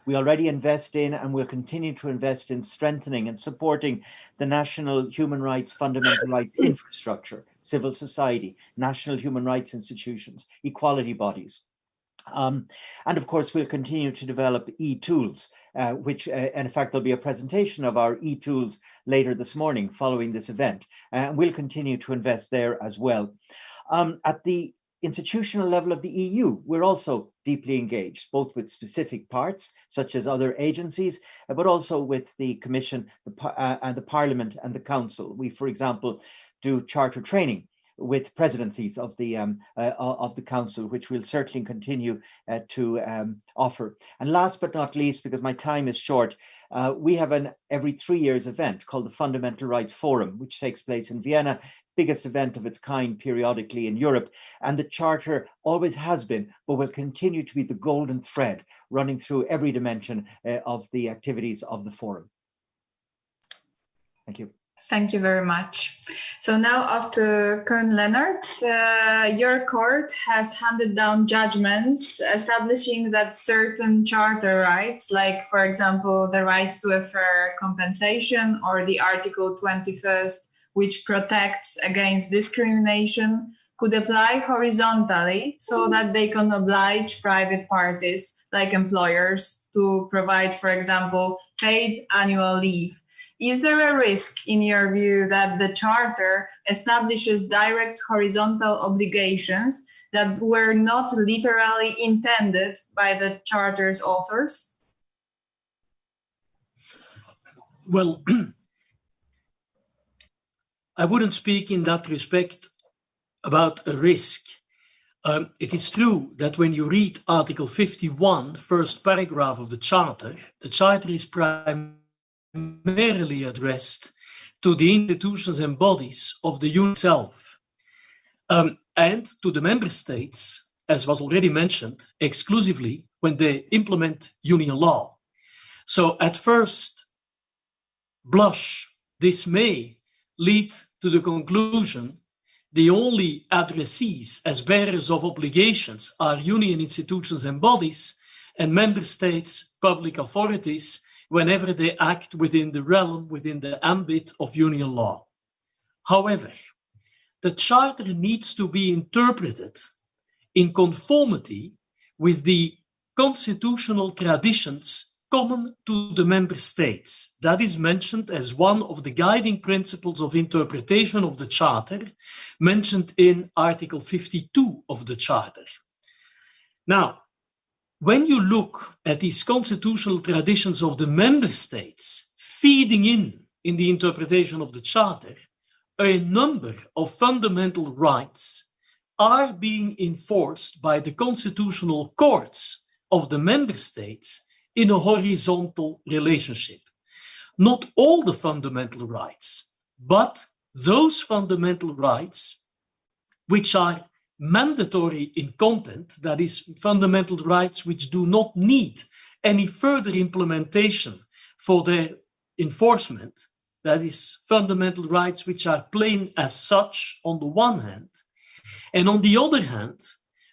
We already invest in and will continue to invest in strengthening and supporting the national human rights, fundamental rights infrastructure, civil society, national human rights institutions, equality bodies. And of course, we'll continue to develop e-tools, which, and in fact, there'll be a presentation of our e-tools later this morning following this event. We'll continue to invest there as well. At the institutional level of the EU, we're also deeply engaged, both with specific parts, such as other agencies, but also with the Commission, the Parliament and the Council. We, for example, do charter training with presidencies of the Council, which we'll certainly continue to offer. And last but not least, because my time is short, we have an every 3 years event called the Fundamental Rights Forum, which takes place in Vienna, biggest event of its kind periodically in Europe. And the Charter always has been, but will continue to be the golden thread running through every dimension of the activities of the forum. Thank you. Thank you very much. So now after Koen Leonard, your court has handed down judgments establishing that certain charter rights, like for example, the right to a fair compensation or the Article 21st, which protects against discrimination, could apply horizontally so that they can oblige private parties like employers to provide, for example, paid annual leave. Is there a risk, in your view, that the Charter establishes direct horizontal obligations that were not literally intended by the Charter's authors? Well, I wouldn't speak in that respect about a risk. It is true that when you read Article 51, first paragraph of the Charter is primarily addressed to the institutions and bodies of the Union itself, and to the member states, as was already mentioned, exclusively when they implement Union law. So at first blush, this may lead to the conclusion the only addressees as bearers of obligations are Union institutions and bodies, and member states' public authorities whenever they act within the realm, within the ambit of Union law. However, the Charter needs to be interpreted in conformity with the constitutional traditions common to the member states. That is mentioned as one of the guiding principles of interpretation of the Charter, mentioned in Article 52 of the Charter. Now, when you look at these constitutional traditions of the member states feeding in the interpretation of the Charter, a number of fundamental rights are being enforced by the constitutional courts of the member states in a horizontal relationship. Not all the fundamental rights, but those fundamental rights which are mandatory in content, that is, fundamental rights which do not need any further implementation for their enforcement, that is, fundamental rights which are plain as such on the one hand, and on the other hand,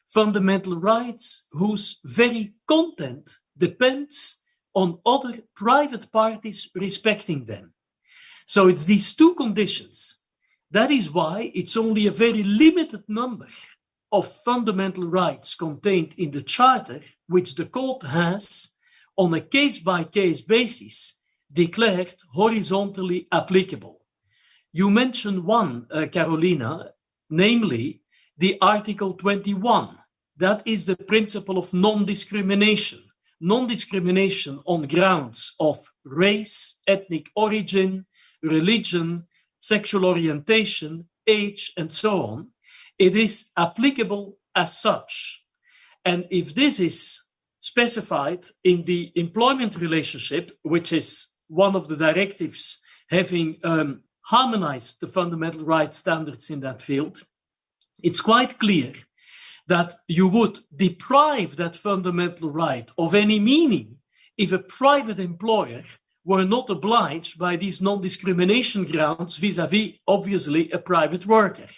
fundamental rights whose very content depends on other private parties respecting them. So it's these two conditions. That is why it's only a very limited number of fundamental rights contained in the Charter, which the court has, on a case-by-case basis, declared horizontally applicable. You mentioned one, Carolina, namely the Article 21. That is the principle of non-discrimination. Non-discrimination on grounds of race, ethnic origin, religion, sexual orientation, age, and so on. It is applicable as such. And if this is specified in the employment relationship, which is one of the directives having harmonized the fundamental rights standards in that field, it's quite clear that you would deprive that fundamental right of any meaning if a private employer were not obliged by these non-discrimination grounds vis-à-vis, obviously, a private worker.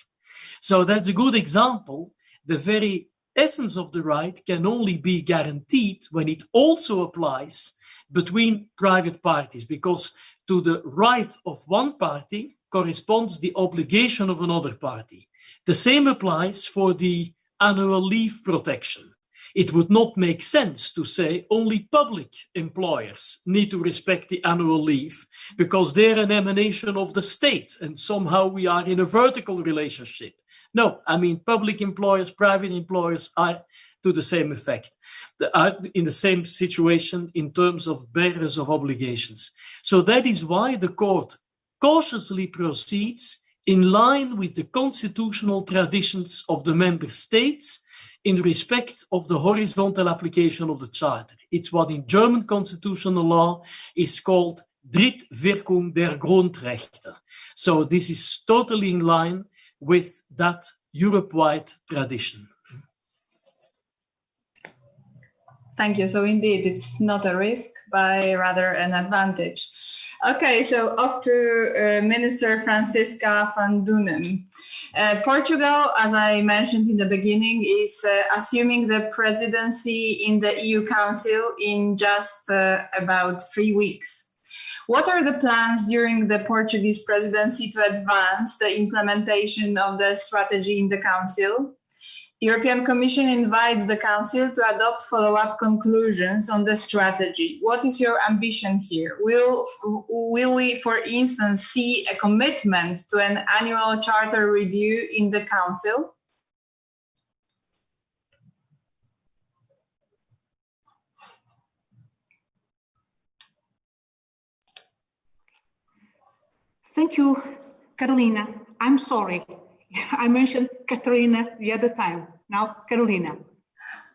So that's a good example, the very essence of the right can only be guaranteed when it also applies between private parties, because to the right of one party corresponds the obligation of another party. The same applies for the annual leave protection. It would not make sense to say only public employers need to respect the annual leave because they're an emanation of the state and somehow we are in a vertical relationship. No, I mean, public employers, private employers are to the same effect, are in the same situation in terms of bearers of obligations. So that is why the court cautiously proceeds in line with the constitutional traditions of the member states in respect of the horizontal application of the Charter. It's what in German constitutional law is called Drittwirkung der Grundrechte. So this is totally in line with that Europe-wide tradition. Thank you. So indeed, it's not a risk, but rather an advantage. Okay, so off to Minister Francisca van Dunen. Portugal, as I mentioned in the beginning, is assuming the presidency in the EU Council in just about 3 weeks. What are the plans during the Portuguese presidency to advance the implementation of the strategy in the Council? European Commission invites the Council to adopt follow-up conclusions on the strategy. What is your ambition here? Will we, for instance, see a commitment to an annual Charter review in the Council? Thank you, Carolina. I'm sorry. I mentioned Catarina the other time. Now, Carolina.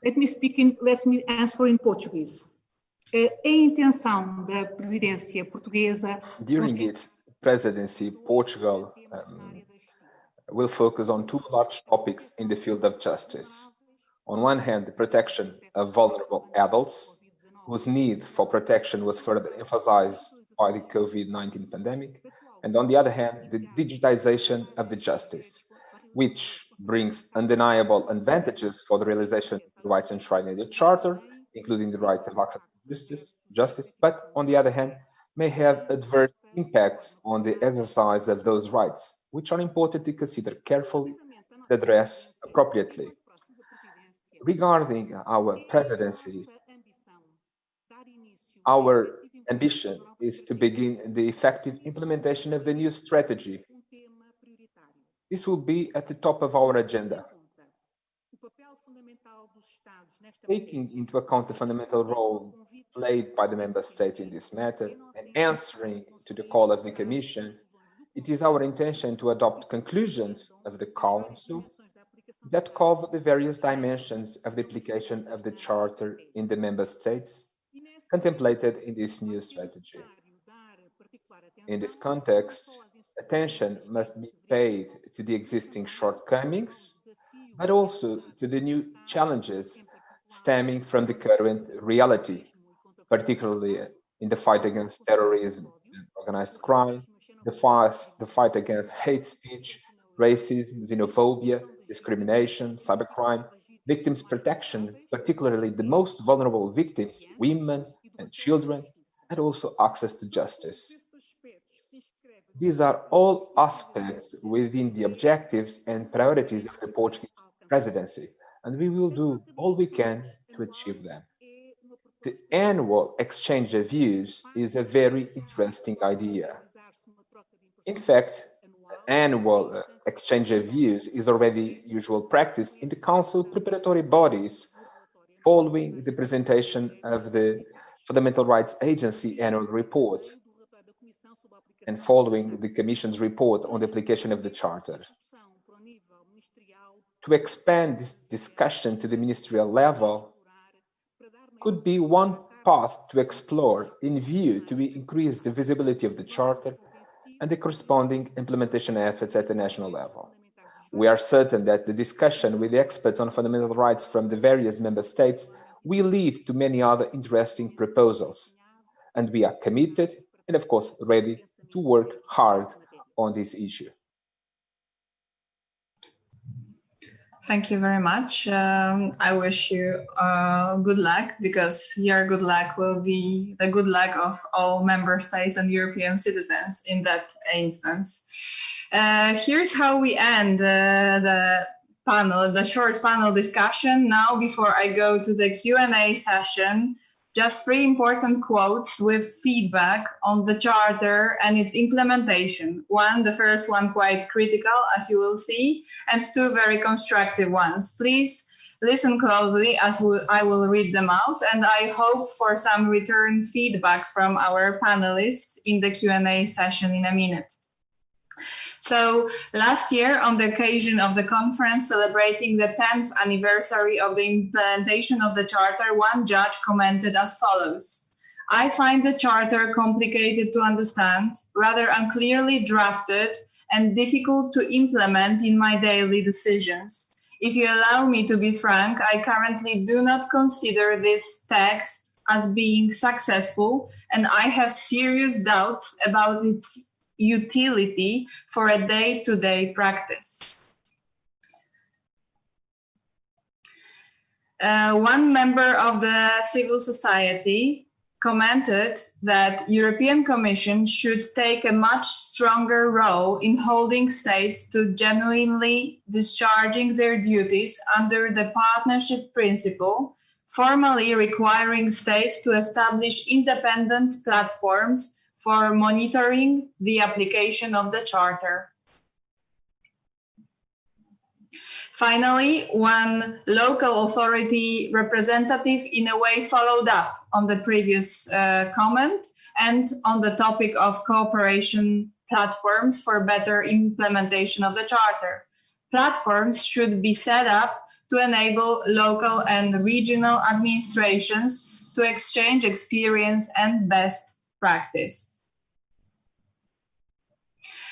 Let me answer in Portuguese. A intenção da presidência portuguesa. During its presidency, Portugal will focus on two large topics in the field of justice. On one hand, the protection of vulnerable adults, whose need for protection was further emphasized by the COVID-19 pandemic, and on the other hand, the digitization of the justice, which brings undeniable advantages for the realization of the rights enshrined in the Charter, including the right of access to justice, but on the other hand, may have adverse impacts on the exercise of those rights, which are important to consider carefully and address appropriately. Regarding our presidency, our ambition is to begin the effective implementation of the new strategy. This will be at the top of our agenda. Taking into account the fundamental role played by the Member States in this matter and answering to the call of the Commission, it is our intention to adopt conclusions of the Council that cover the various dimensions of the application of the Charter in the Member States contemplated in this new strategy. In this context, attention must be paid to the existing shortcomings, but also to the new challenges stemming from the current reality, particularly in the fight against terrorism and organized crime, the fight against hate speech, racism, xenophobia, discrimination, cybercrime, victims' protection, particularly the most vulnerable victims, women and children, and also access to justice. These are all aspects within the objectives and priorities of the Portuguese presidency, and we will do all we can to achieve them. The annual exchange of views is a very interesting idea. In fact, the annual exchange of views is already usual practice in the Council preparatory bodies following the presentation of the Fundamental Rights Agency annual report and following the Commission's report on the application of the Charter. To expand this discussion to the ministerial level could be one path to explore in view to increase the visibility of the Charter and the corresponding implementation efforts at the national level. We are certain that the discussion with the experts on fundamental rights from the various member states will lead to many other interesting proposals, and we are committed and, of course, ready to work hard on this issue. Thank you very much. I wish you good luck, because your good luck will be the good luck of all member states and European citizens in that instance. Here's how we end the short panel discussion. Now, before I go to the Q&A session, just 3 important quotes with feedback on the Charter and its implementation. The first one quite critical, as you will see, and 2 very constructive ones. Please listen closely as I will read them out, and I hope for some return feedback from our panelists in the Q&A session in a minute. So last year, on the occasion of the conference celebrating the 10th anniversary of the implementation of the Charter, one judge commented as follows: "I find the Charter complicated to understand, rather unclearly drafted, and difficult to implement in my daily decisions. If you allow me to be frank, I currently do not consider this text as being successful, and I have serious doubts about its utility for a day-to-day practice." One member of the civil society commented that European Commission should take a much stronger role in holding states to genuinely discharging their duties under the partnership principle, formally requiring states to establish independent platforms for monitoring the application of the Charter. Finally, one local authority representative in a way followed up on the previous comment and on the topic of cooperation platforms for better implementation of the Charter. Platforms should be set up to enable local and regional administrations to exchange experience and best practice.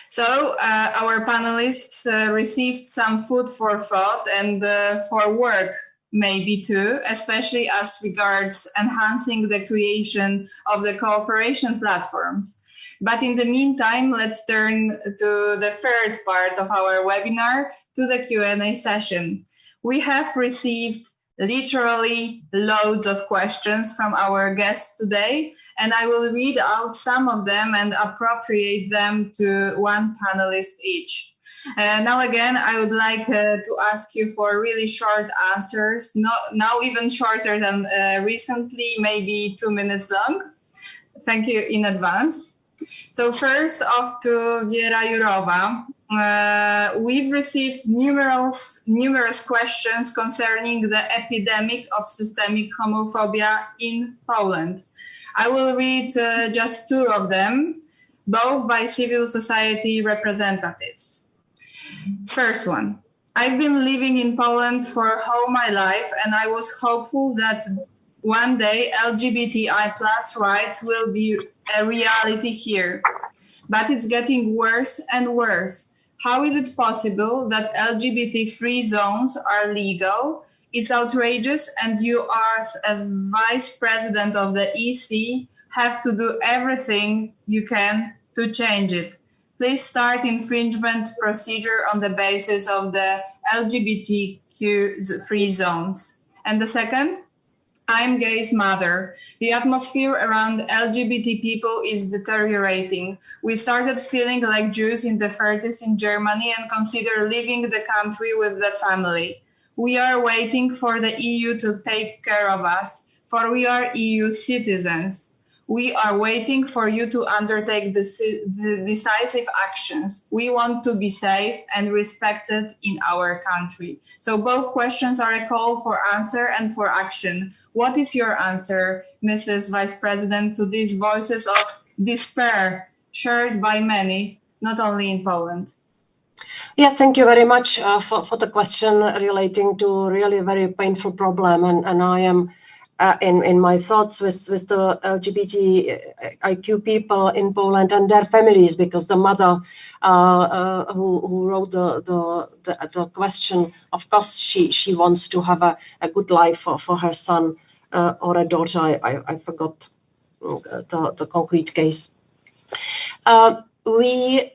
So our panelists received some food for thought and for work maybe too, especially as regards enhancing the creation of the cooperation platforms. But in the meantime, let's turn to the third part of our webinar, to the Q&A session. We have received literally loads of questions from our guests today, and I will read out some of them and appropriate them to one panelist each. Now again, I would like to ask you for really short answers, now even shorter than recently, maybe 2 minutes long. Thank you in advance. So first off to Viera Jourova. We've received numerous questions concerning the epidemic of systemic homophobia in Poland. I will read just 2 of them, both by civil society representatives. First one: I've been living in Poland for all my life, and I was hopeful that one day LGBTI+ rights will be a reality here. But it's getting worse and worse. How is it possible that LGBT-free zones are legal? It's outrageous, and you as a vice president of the EC have to do everything you can to change it. Please start infringement procedure on the basis of the LGBTQ-free zones. And the second: I'm gay's mother. The atmosphere around LGBT people is deteriorating. We started feeling like Jews in the 30s in Germany and consider leaving the country with the family. We are waiting for the EU to take care of us, for we are EU citizens. We are waiting for you to undertake the decisive actions. We want to be safe and respected in our country. So both questions are a call for answer and for action. What is your answer, Mrs. Vice President, to these voices of despair shared by many, not only in Poland? Yeah, thank you very much for the question relating to really very painful problem, and I am in my thoughts with the LGBTIQ people in Poland and their families, because the mother who wrote the question, of course, she wants to have a good life for her son or a daughter. I forgot the concrete case. We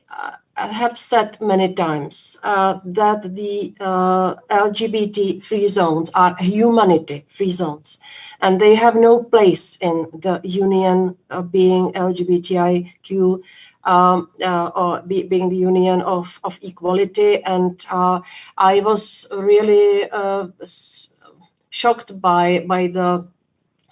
have said many times that the LGBT-free zones are humanity-free zones, and they have no place in the union being LGBTIQ or being the union of equality. And I was really shocked by the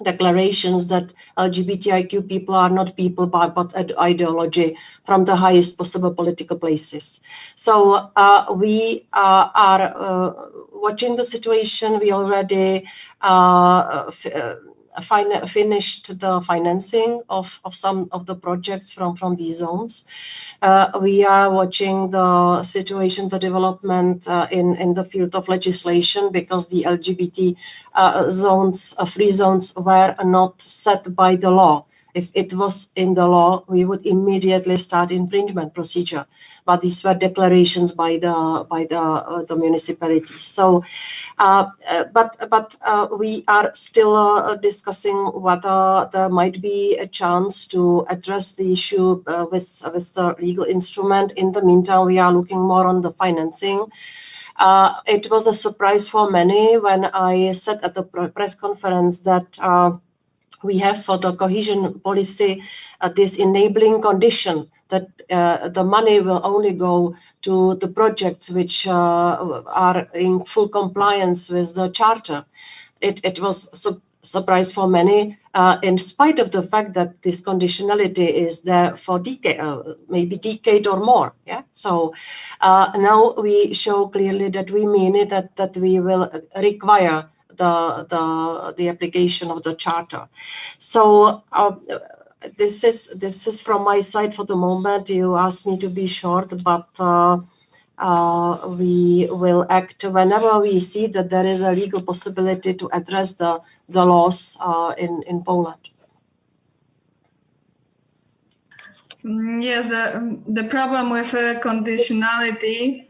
declarations that LGBTIQ people are not people but ideology from the highest possible political places. So we are watching the situation. We already finished the financing of some of the projects from these zones. We are watching the situation, the development in the field of legislation, because the LGBT zones, free zones, were not set by the law. If it was in the law, we would immediately start infringement procedure. But these were declarations by the municipalities. So, but we are still discussing whether there might be a chance to address the issue with the legal instrument. In the meantime, we are looking more on the financing. It was a surprise for many when I said at the press conference that we have for the cohesion policy this enabling condition that the money will only go to the projects which are in full compliance with the charter. It was a surprise for many, in spite of the fact that this conditionality is there for maybe decade or more. Yeah. So now we show clearly that we mean it, that we will require the application of the charter. So this is from my side for the moment. You asked me to be short, but we will act whenever we see that there is a legal possibility to address the laws in Poland. Yes, the problem with conditionality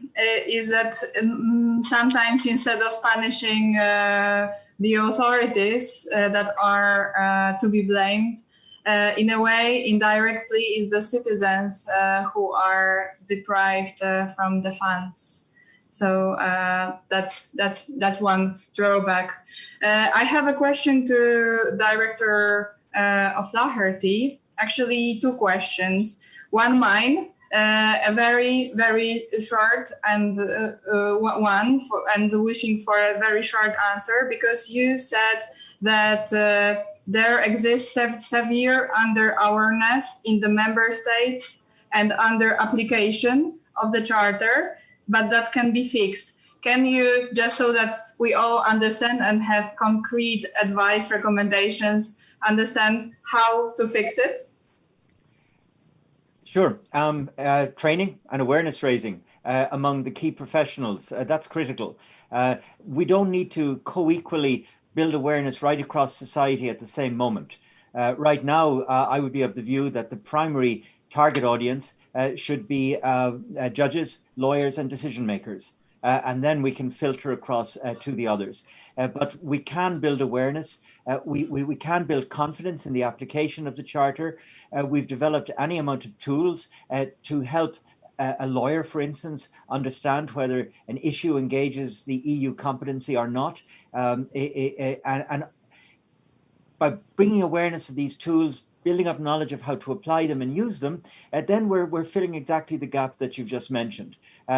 is that sometimes instead of punishing the authorities that are to be blamed, in a way, indirectly, is the citizens who are deprived from the funds. So that's one drawback. I have a question to Director O'Flaherty. Actually, two questions. One mine, a very, very short, and one, and wishing for a very short answer, because you said that there exists severe under-awareness in the member states and under application of the charter, but that can be fixed. Can you, just so that we all understand and have concrete advice, recommendations, understand how to fix it? Sure. Training and awareness raising among the key professionals, that's critical. We don't need to co-equally build awareness right across society at the same moment. Right now, I would be of the view that the primary target audience should be judges, lawyers, and decision makers. And then we can filter across to the others. But we can build awareness. We can build confidence in the application of the Charter. We've developed any amount of tools to help a lawyer, for instance, understand whether an issue engages the EU competency or not. And by bringing awareness of these tools, building up knowledge of how to apply them and use them, then we're filling exactly the gap that you've just mentioned.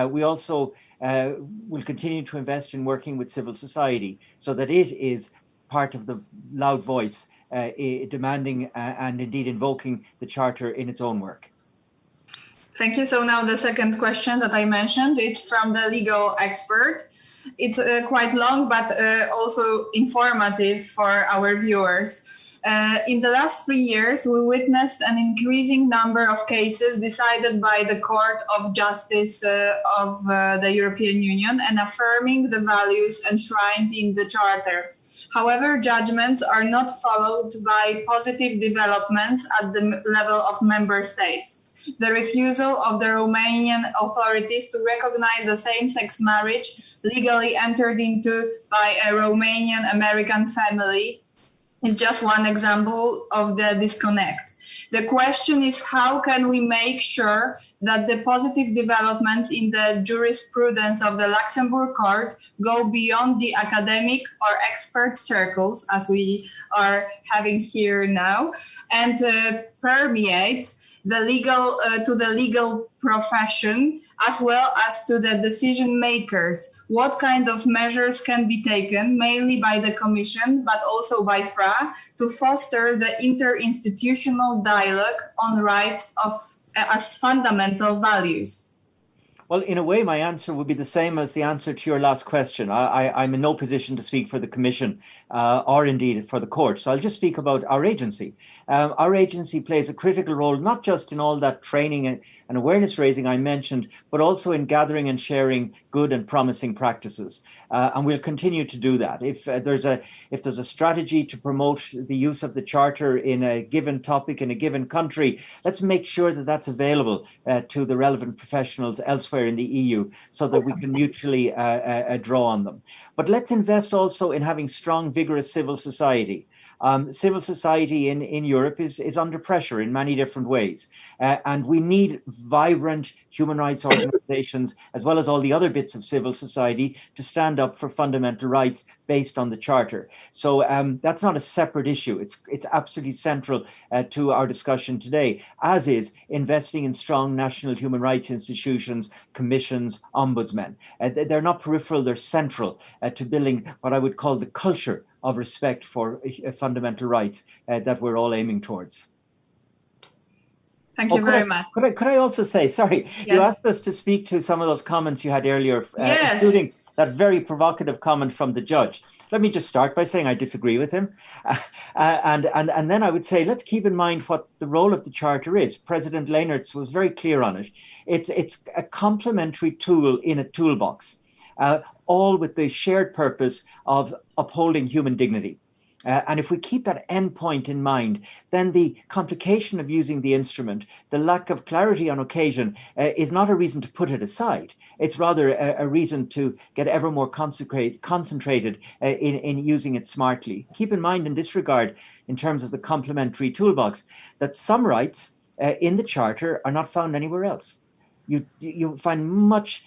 We also will continue to invest in working with civil society so that it is part of the loud voice demanding and indeed invoking the Charter in its own work. Thank you. So now the second question that I mentioned, it's from the legal expert. It's quite long, but also informative for our viewers. In the last 3 years, we witnessed an increasing number of cases decided by the Court of Justice of the European Union and affirming the values enshrined in the Charter. However, judgments are not followed by positive developments at the level of member states. The refusal of the Romanian authorities to recognize a same-sex marriage legally entered into by a Romanian-American family is just one example of the disconnect. The question is, how can we make sure that the positive developments in the jurisprudence of the Luxembourg Court go beyond the academic or expert circles, as we are having here now, and permeate the legal to the legal profession as well as to the decision makers. What kind of measures can be taken, mainly by the Commission, but also by FRA, to foster the interinstitutional dialogue on rights as fundamental values? Well, in a way, my answer would be the same as the answer to your last question. I'm in no position to speak for the Commission or indeed for the Court. So I'll just speak about our agency. Our agency plays a critical role, not just in all that training and awareness raising I mentioned, but also in gathering and sharing good and promising practices. And we'll continue to do that. If there's a strategy to promote the use of the Charter in a given topic in a given country, let's make sure that that's available to the relevant professionals elsewhere in the EU so that we can mutually draw on them. But let's invest also in having strong, vigorous civil society. Civil society in Europe is under pressure in many different ways. And we need vibrant human rights organizations, as well as all the other bits of civil society, to stand up for fundamental rights based on the Charter. So that's not a separate issue. It's absolutely central to our discussion today, as is investing in strong national human rights institutions, commissions, ombudsmen. They're not peripheral, they're central to building what I would call the culture of respect for fundamental rights that we're all aiming towards. Thank you very much. Could I also say, sorry, yes. You asked us to speak to some of those comments you had earlier, yes. including that very provocative comment from the judge. Let me just start by saying I disagree with him. And then I would say, let's keep in mind what the role of the Charter is. President Leynertz was very clear on it. It's a complementary tool in a toolbox, all with the shared purpose of upholding human dignity. And if we keep that end point in mind, then the complication of using the instrument, the lack of clarity on occasion, is not a reason to put it aside. It's rather a reason to get ever more concentrated in using it smartly. Keep in mind in this regard, in terms of the complementary toolbox, that some rights in the Charter are not found anywhere else. You find much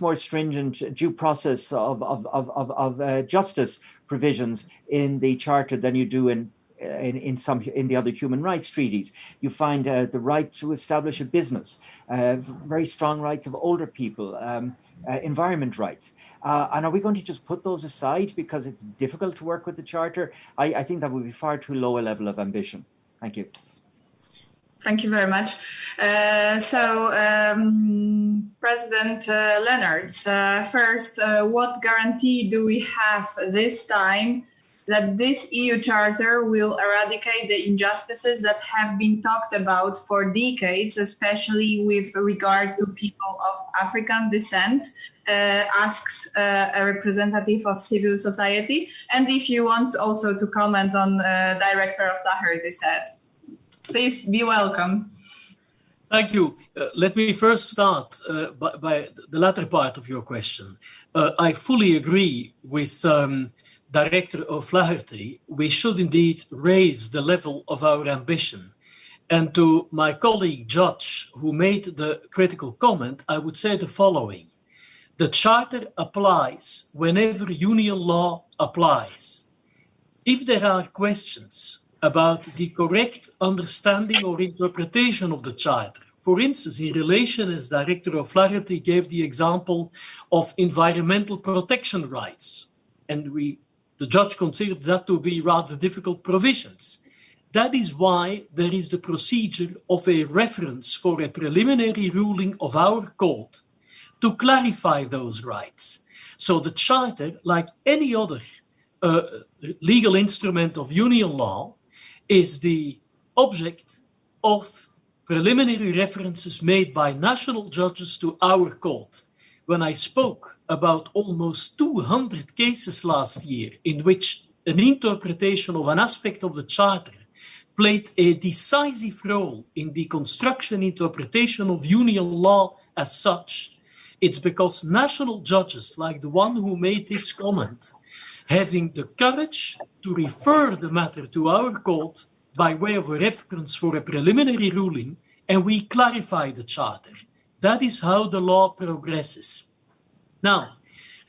more stringent due process of justice provisions in the Charter than you do in the other human rights treaties. You find the right to establish a business, very strong rights of older people, environment rights. And are we going to just put those aside because it's difficult to work with the Charter? I think that would be far too low a level of ambition. Thank you. Thank you very much. President Leynertz, first, what guarantee do we have this time that this EU Charter will eradicate the injustices that have been talked about for decades, especially with regard to people of African descent, asks a representative of civil society? And if you want also to comment on Director of Flaherty said. Please be welcome. Thank you. Let me first start by the latter part of your question. I fully agree with Director O'Flaherty. We should indeed raise the level of our ambition. And to my colleague Judge, who made the critical comment, I would say the following. The Charter applies whenever union law applies. If there are questions about the correct understanding or interpretation of the Charter. For instance, in relation, as Director O'Flaherty gave the example of environmental protection rights, and the judge considered that to be rather difficult provisions. That is why there is the procedure of a reference for a preliminary ruling of our court to clarify those rights. So the Charter, like any other legal instrument of union law, is the object of preliminary references made by national judges to our court. When I spoke about almost 200 cases last year in which an interpretation of an aspect of the Charter played a decisive role in the construction interpretation of union law as such, it's because national judges like the one who made this comment having the courage to refer the matter to our court by way of a reference for a preliminary ruling and we clarify the Charter. That is how the law progresses. Now,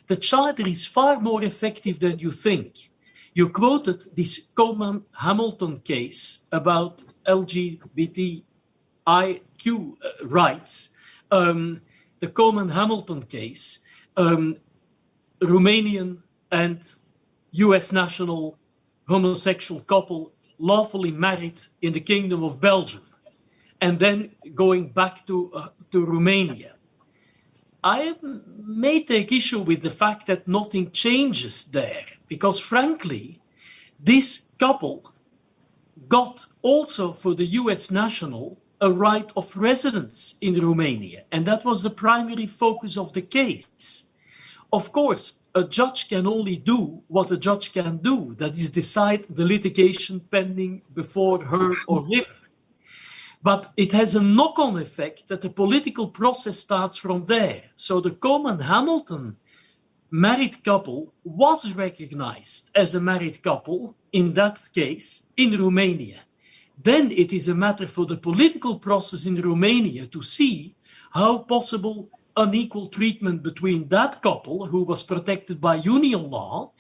the Charter is far more effective than you think. You quoted this Coleman-Hamilton case about LGBTIQ rights. The Coleman-Hamilton case, Romanian and US national homosexual couple lawfully married in the Kingdom of Belgium, and then going back to Romania. I may take issue with the fact that nothing changes there, because frankly, this couple got also for the US national a right of residence in Romania, and that was the primary focus of the case. Of course, a judge can only do what a judge can do, that is decide the litigation pending before her or him. But it has a knock-on effect that the political process starts from there. So the Coleman-Hamilton married couple was recognized as a married couple in that case in Romania. Then it is a matter for the political process in Romania to see how possible unequal treatment between that couple, who was protected by union law,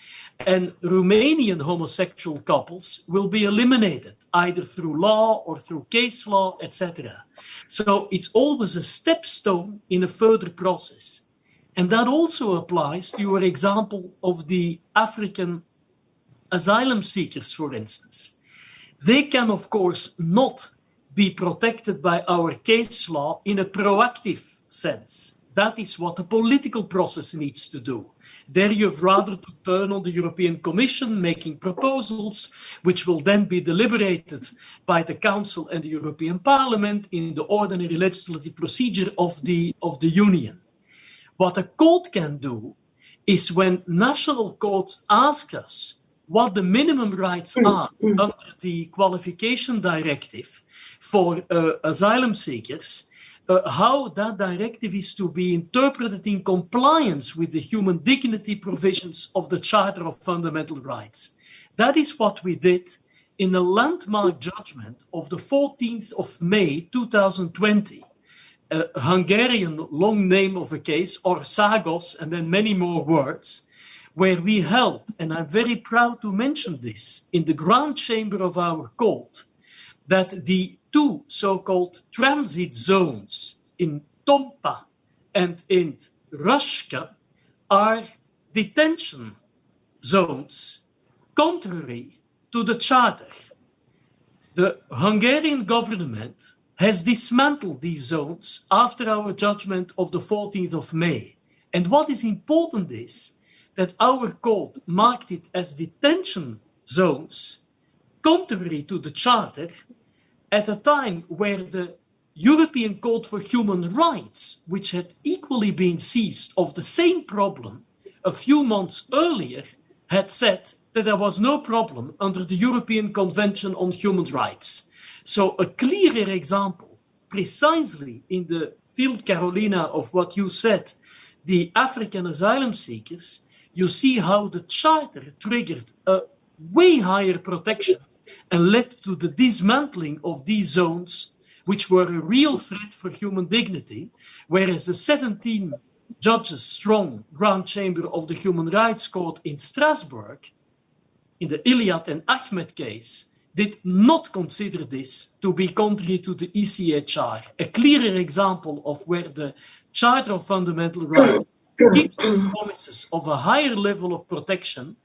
and Romanian homosexual couples will be eliminated, either through law or through case law, etc. So it's always a stepstone in a further process. And that also applies to your example of the African asylum seekers, for instance. They can, of course, not be protected by our case law in a proactive sense. That is what the political process needs to do. There you have rather to turn on the European Commission making proposals, which will then be deliberated by the Council and the European Parliament in the ordinary legislative procedure of the Union. What a court can do is when national courts ask us what the minimum rights are under the qualification directive for asylum seekers, how that directive is to be interpreted in compliance with the human dignity provisions of the Charter of Fundamental Rights. That is what we did in a landmark judgment of the 14th of May 2020. A Hungarian long name of a case, Országos, and then many more words, where we held, and I'm very proud to mention this, in the ground chamber of our court, that the two so-called transit zones in Tompa and in Raška are detention zones contrary to the Charter. The Hungarian government has dismantled these zones after our judgment of the 14th of May. And what is important is that our court marked it as detention zones contrary to the Charter at a time where the European Court for Human Rights, which had equally been seized of the same problem a few months earlier, had said that there was no problem under the European Convention on Human Rights. So a clearer example, precisely in the field, Carolina, of what you said, the African asylum seekers, you see how the Charter triggered a way higher protection and led to the dismantling of these zones, which were a real threat for human dignity, whereas the 17 judges strong ground chamber of the Human Rights Court in Strasbourg, in the Iliad and Ahmed case, did not consider this to be contrary to the ECHR, a clearer example of where the Charter of Fundamental Rights gives promises of a higher level of protection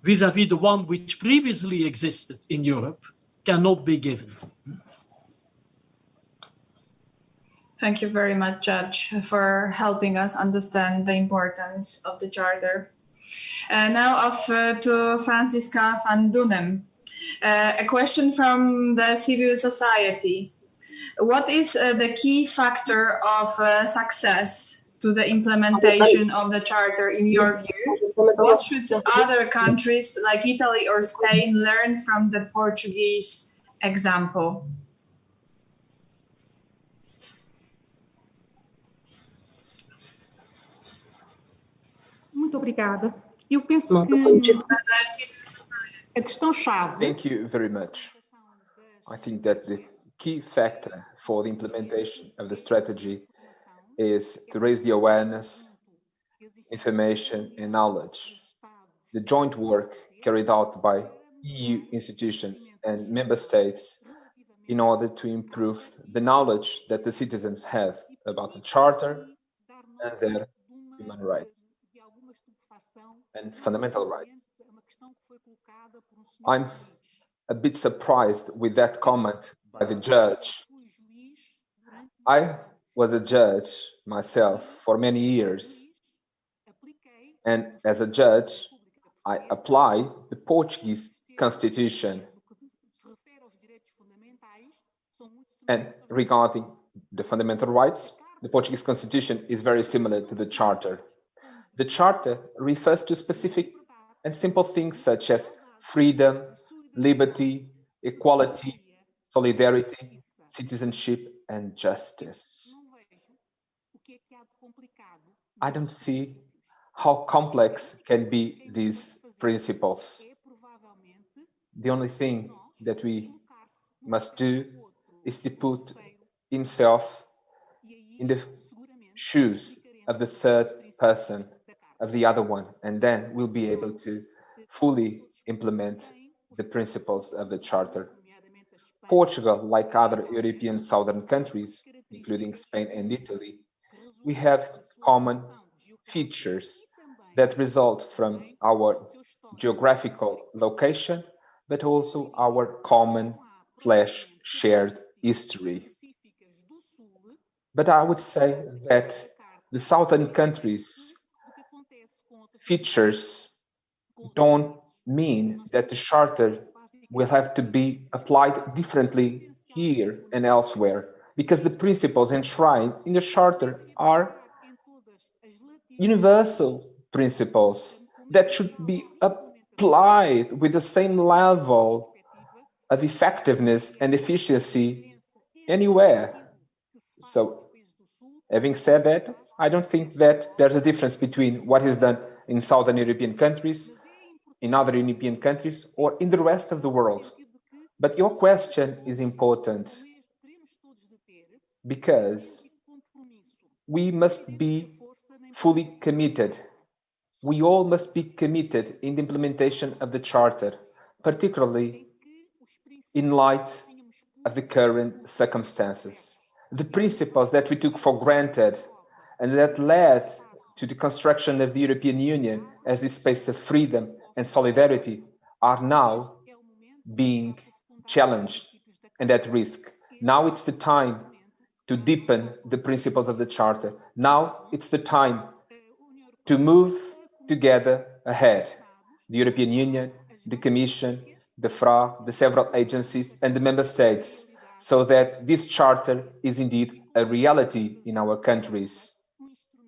vis-à-vis the one which previously existed in Europe cannot be given. Thank you very much, Judge, for helping us understand the importance of the Charter. Now off to Franziska van Dunem. A question from the civil society. What is the key factor of success to the implementation of the Charter in your view? What should other countries like Italy or Spain learn from the Portuguese example? Muito obrigada. Eu penso que a questão-chave. Thank you very much. I think that key factor for the implementation of the strategy is to raise the awareness, information, and knowledge. The joint work carried out by EU institutions and member states in order to improve the knowledge that the citizens have about the Charter and their human rights and fundamental rights. I'm a bit surprised with that comment by the judge. I was a judge myself for many years, and as a judge, I applied the Portuguese Constitution. And regarding the fundamental rights, the Portuguese Constitution is very similar to the Charter. The Charter refers to specific and simple things such as freedom, liberty, equality, solidarity, citizenship, and justice. I don't see how complex can be these principles. The only thing that we must do is to put himself in the shoes of the third person, of the other one, and then we'll be able to fully implement the principles of the Charter. Portugal, like other European southern countries, including Spain and Italy, we have common features that result from our geographical location, but also our common/shared history. But I would say that the southern countries' features don't mean that the Charter will have to be applied differently here and elsewhere, because the principles enshrined in the Charter are universal principles that should be applied with the same level of effectiveness and efficiency anywhere. So, having said that, I don't think that there's a difference between what is done in Southern European countries, in other European countries, or in the rest of the world. But your question is important because we must be fully committed. We all must be committed in the implementation of the Charter, particularly in light of the current circumstances. The principles that we took for granted and that led to the construction of the European Union as this space of freedom and solidarity are now being challenged and at risk. Now it's the time to deepen the principles of the Charter. Now it's the time to move together ahead. The European Union, the Commission, the FRA, the several agencies and the member states, so that this Charter is indeed a reality in our countries,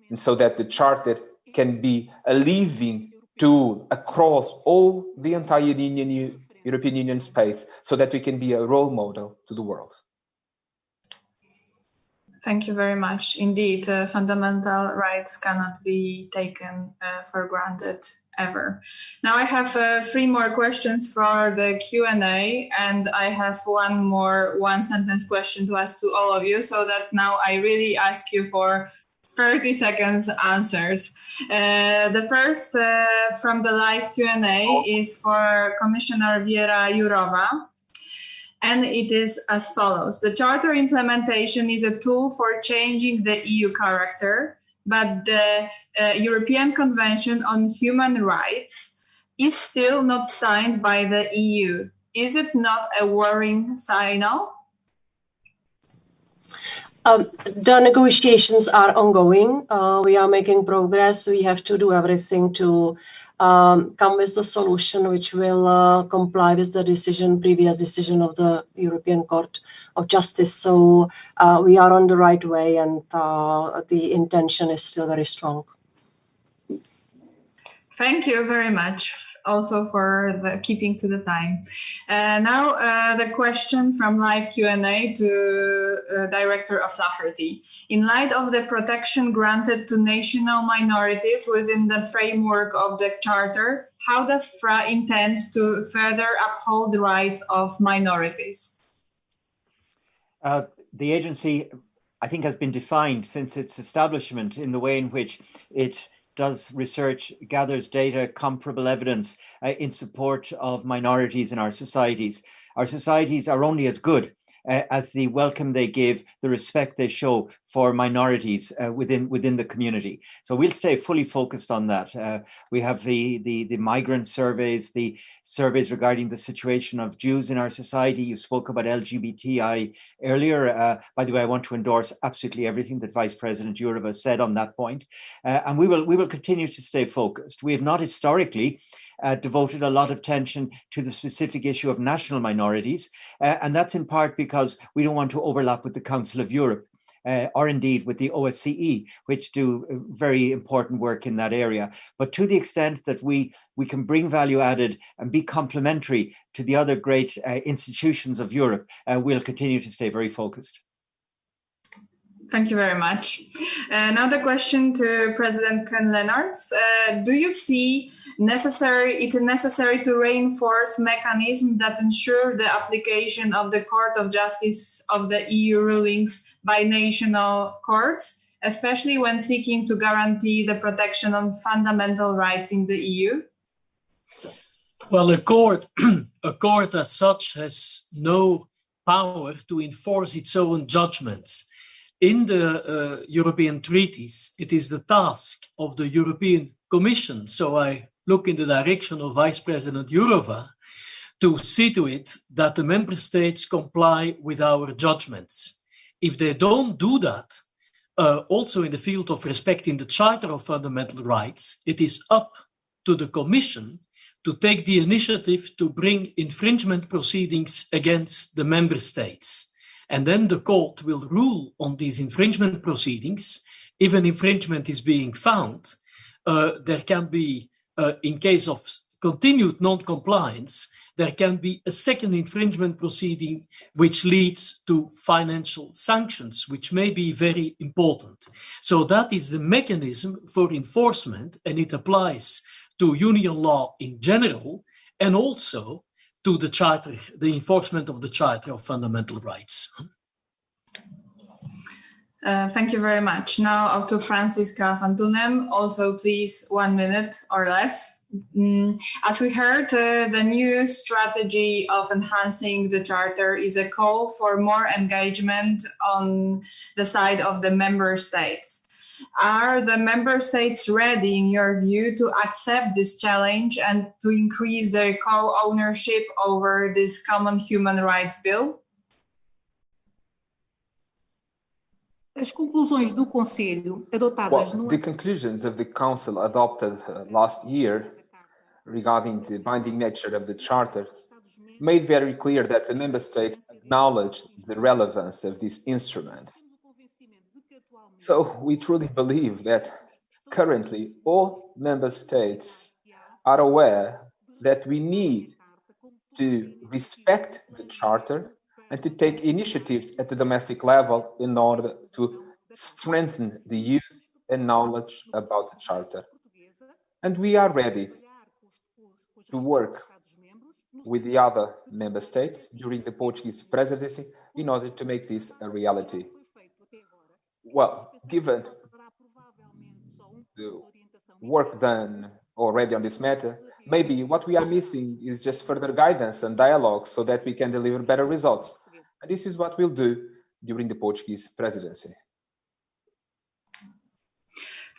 and so that the Charter can be a living tool across all the entire European Union space, so that we can be a role model to the world. Thank you very much. Indeed, fundamental rights cannot be taken for granted ever. Now I have 3 more questions for the Q&A, and I have one sentence question to ask to all of you, so that now I really ask you for 30 seconds answers. The first from the live Q&A is for Commissioner Věra Jourová, and it is as follows. The Charter implementation is a tool for changing the EU character, but the European Convention on Human Rights is still not signed by the EU. Is it not a worrying signal? The negotiations are ongoing. We are making progress. We have to do everything to come with the solution which will comply with the previous decision of the European Court of Justice. So we are on the right way, and the intention is still very strong. Thank you very much, also for keeping to the time. Now the question from live Q&A to Director O'Flaherty. In light of the protection granted to national minorities within the framework of the Charter, how does FRA intend to further uphold the rights of minorities? the agency, I think, has been defined since its establishment in the way in which it does research, gathers data, comparable evidence in support of minorities in our societies. Our societies are only as good as the welcome they give, the respect they show for minorities within the community. So we'll stay fully focused on that. We have the migrant surveys, the surveys regarding the situation of Jews in our society. You spoke about LGBTI earlier. By the way, I want to endorse absolutely everything that Vice President Jourova said on that point. And we will continue to stay focused. We have not historically devoted a lot of attention to the specific issue of national minorities. And that's in part because we don't want to overlap with the Council of Europe. Or indeed with the OSCE, which do very important work in that area. But to the extent that we can bring value added and be complementary to the other great institutions of Europe, we'll continue to stay very focused. Thank you very much. Another question to President Koen-Leenaerts. Do you see it necessary to reinforce mechanisms that ensure the application of the Court of Justice of the EU rulings by national courts, especially when seeking to guarantee the protection of fundamental rights in the EU? Well, a court as such has no power to enforce its own judgments. In the European treaties, it is the task of the European Commission, so I look in the direction of Vice President Jourova, to see to it that the member states comply with our judgments. If they don't do that, also in the field of respecting the Charter of Fundamental Rights, it is up to the Commission to take the initiative to bring infringement proceedings against the member states. And then the court will rule on these infringement proceedings. If an infringement is being found, there can be, in case of continued non-compliance, there can be a second infringement proceeding which leads to financial sanctions, which may be very important. So that is the mechanism for enforcement, and it applies to union law in general, and also to the Charter, the enforcement of the Charter of Fundamental Rights. Thank you very much. Now to Franziska van Tunem, also please 1 minute or less. As we heard, the new strategy of enhancing the Charter is a call for more engagement on the side of the member states. Are the member states ready, in your view, to accept this challenge and to increase their co-ownership over this common human rights bill? As conclusões do Conselho adotadas no... The conclusions of the Council adopted last year regarding the binding nature of the Charter made very clear that the member states acknowledged the relevance of this instrument. So we truly believe that currently all member states are aware that we need to respect the Charter and to take initiatives at the domestic level in order to strengthen the youth and knowledge about the Charter. And we are ready to work with the other member states during the Portuguese presidency in order to make this a reality. Well, given the work done already on this matter, maybe what we are missing is just further guidance and dialogue so that we can deliver better results. And this is what we'll do during the Portuguese presidency.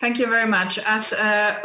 Thank you very much. As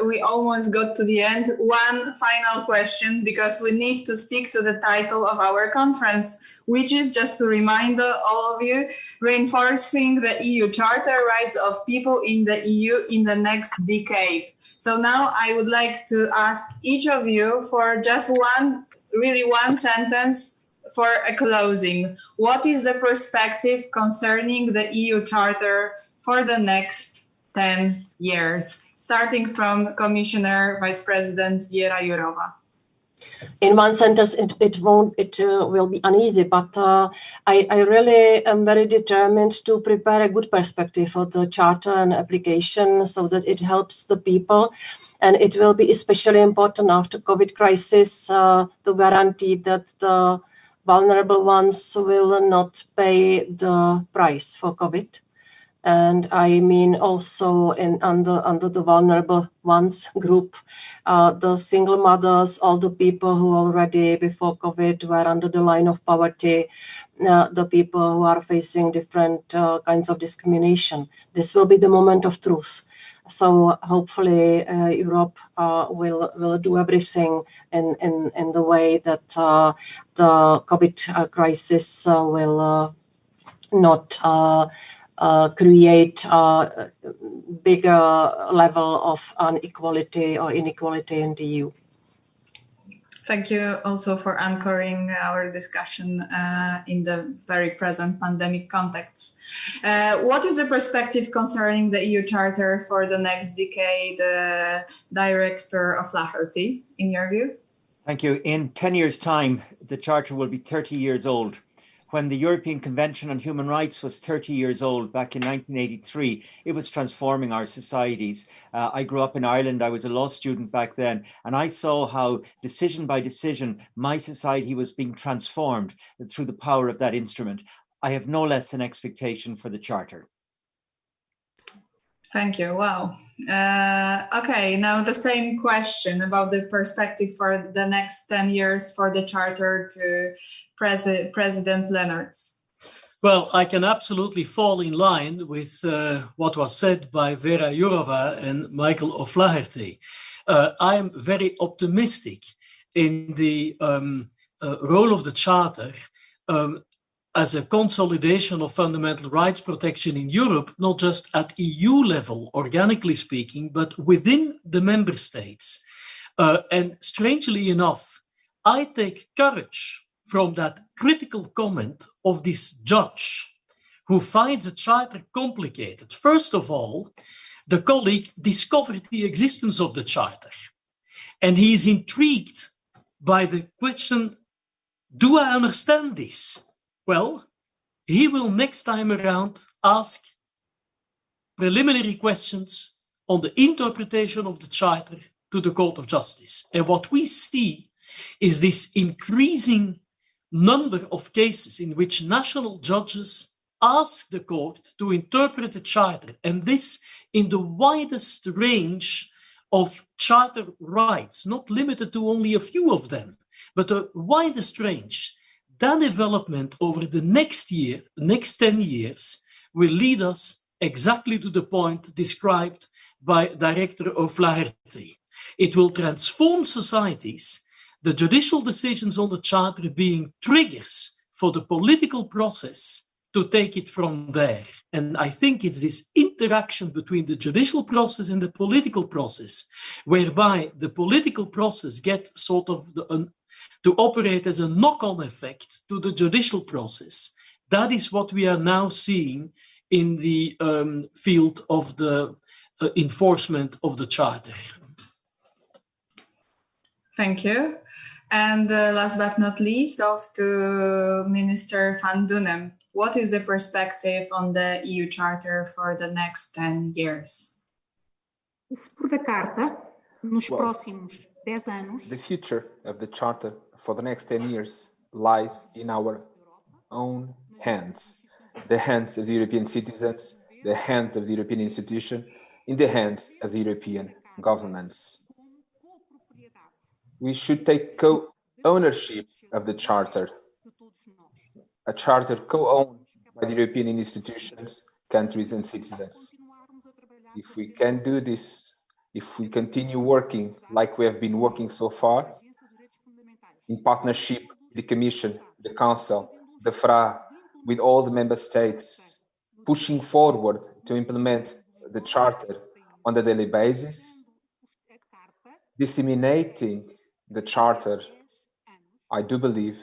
we almost got to the end, one final question, because we need to stick to the title of our conference, which is, just to remind all of you, reinforcing the EU Charter rights of people in the EU in the next decade. So now I would like to ask each of you for just one sentence for a closing. What is the perspective concerning the EU Charter for the next 10 years, starting from Commissioner Vice President Věra Jourová? In one sentence, it will be uneasy, but I really am very determined to prepare a good perspective for the Charter and application so that it helps the people. And it will be especially important after COVID crisis to guarantee that the vulnerable ones will not pay the price for COVID. And I mean also under the vulnerable ones group, the single mothers, all the people who already before COVID were under the line of poverty, the people who are facing different kinds of discrimination. This will be the moment of truth. So hopefully Europe will do everything in the way that the COVID crisis will not create a bigger level of inequality in the EU. Thank you also for anchoring our discussion in the very present pandemic context. What is the perspective concerning the EU Charter for the next decade, Director O'Flaherty, in your view? Thank you. In 10 years' time, the Charter will be 30 years old. When the European Convention on Human Rights was 30 years old back in 1983, it was transforming our societies. I grew up in Ireland. I was a law student back then, and I saw how decision by decision, my society was being transformed through the power of that instrument. I have no less an expectation for the Charter. Thank you. Wow. Okay, now the same question about the perspective for the next 10 years for the Charter to President Lenaerts. Well, I can absolutely fall in line with what was said by Vera Jourova and Michael O'Flaherty. I am very optimistic in the role of the Charter as a consolidation of fundamental rights protection in Europe, not just at EU level, organically speaking, but within the member states. And strangely enough, I take courage from that critical comment of this judge who finds a charter complicated. First of all, the colleague discovered the existence of the charter, and he is intrigued by the question, do I understand this? Well, he will next time around ask preliminary questions on the interpretation of the charter to the Court of Justice. And what we see is this increasing number of cases in which national judges ask the court to interpret the charter, and this in the widest range of charter rights, not limited to only a few of them, but the widest range. That development over the next 10 years will lead us exactly to the point described by Director O'Flaherty. It will transform societies, the judicial decisions on the Charter being triggers for the political process to take it from there. And I think it's this interaction between the judicial process and the political process, whereby the political process gets sort of to operate as a knock-on effect to the judicial process. That is what we are now seeing in the field of the enforcement of the Charter. Thank you. And last but not least, off to Minister Van Dunem. What is the perspective on the EU Charter for the next 10 years? The future of the Charter for the next 10 years lies in our own hands, the hands of the European citizens, the hands of the European institutions, in the hands of the European governments. We should take co-ownership of the Charter, a Charter co-owned by the European institutions, countries and citizens. If we can do this, if we continue working like we have been working so far, in partnership with the Commission, the Council, the FRA, with all the Member States, pushing forward to implement the Charter on a daily basis, disseminating the Charter, I do believe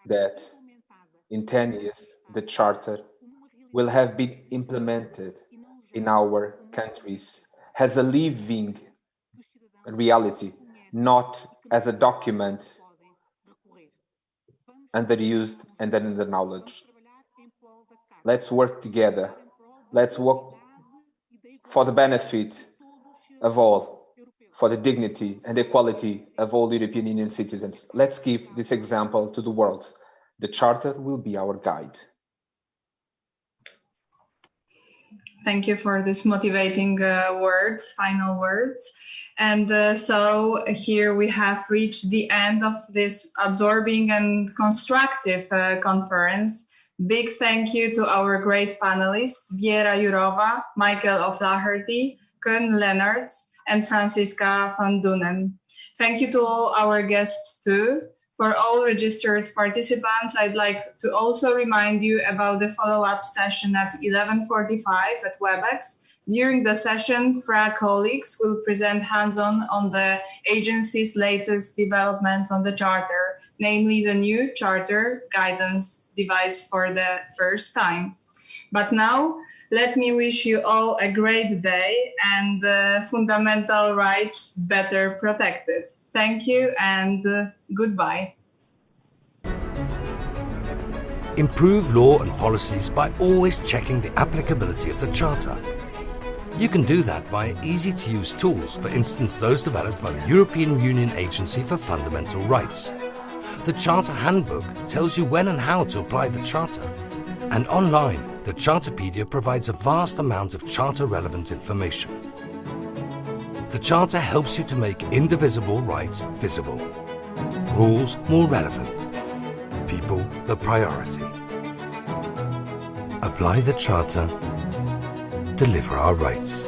that in 10 years, the Charter will have been implemented in our countries as a living reality, not as a document underused and then underknowledged. Let's work together. Let's work for the benefit of all, for the dignity and equality of all European Union citizens. Let's give this example to the world. The Charter will be our guide. Thank you for this motivating words, final words. And so here we have reached the end of this absorbing and constructive conference. Big thank you to our great panelists, Viera Jourova, Michael O'Flaherty, Koen Lennarts, and Franziska van Dunen. Thank you to all our guests too. For all registered participants, I'd like to also remind you about the follow-up session at 11:45 at WebEx. During the session, FRA colleagues will present hands-on on the agency's latest developments on the Charter, namely the new Charter guidance device for the first time. But now, let me wish you all a great day and fundamental rights better protected. Thank you and goodbye. Improve law and policies by always checking the applicability of the Charter. You can do that via easy-to-use tools, for instance those developed by the European Union Agency for Fundamental Rights. The Charter Handbook tells you when and how to apply the Charter. And online, the Charterpedia provides a vast amount of Charter-relevant information. The Charter helps you to make indivisible rights visible, rules more relevant, people the priority. Apply the Charter, deliver our rights.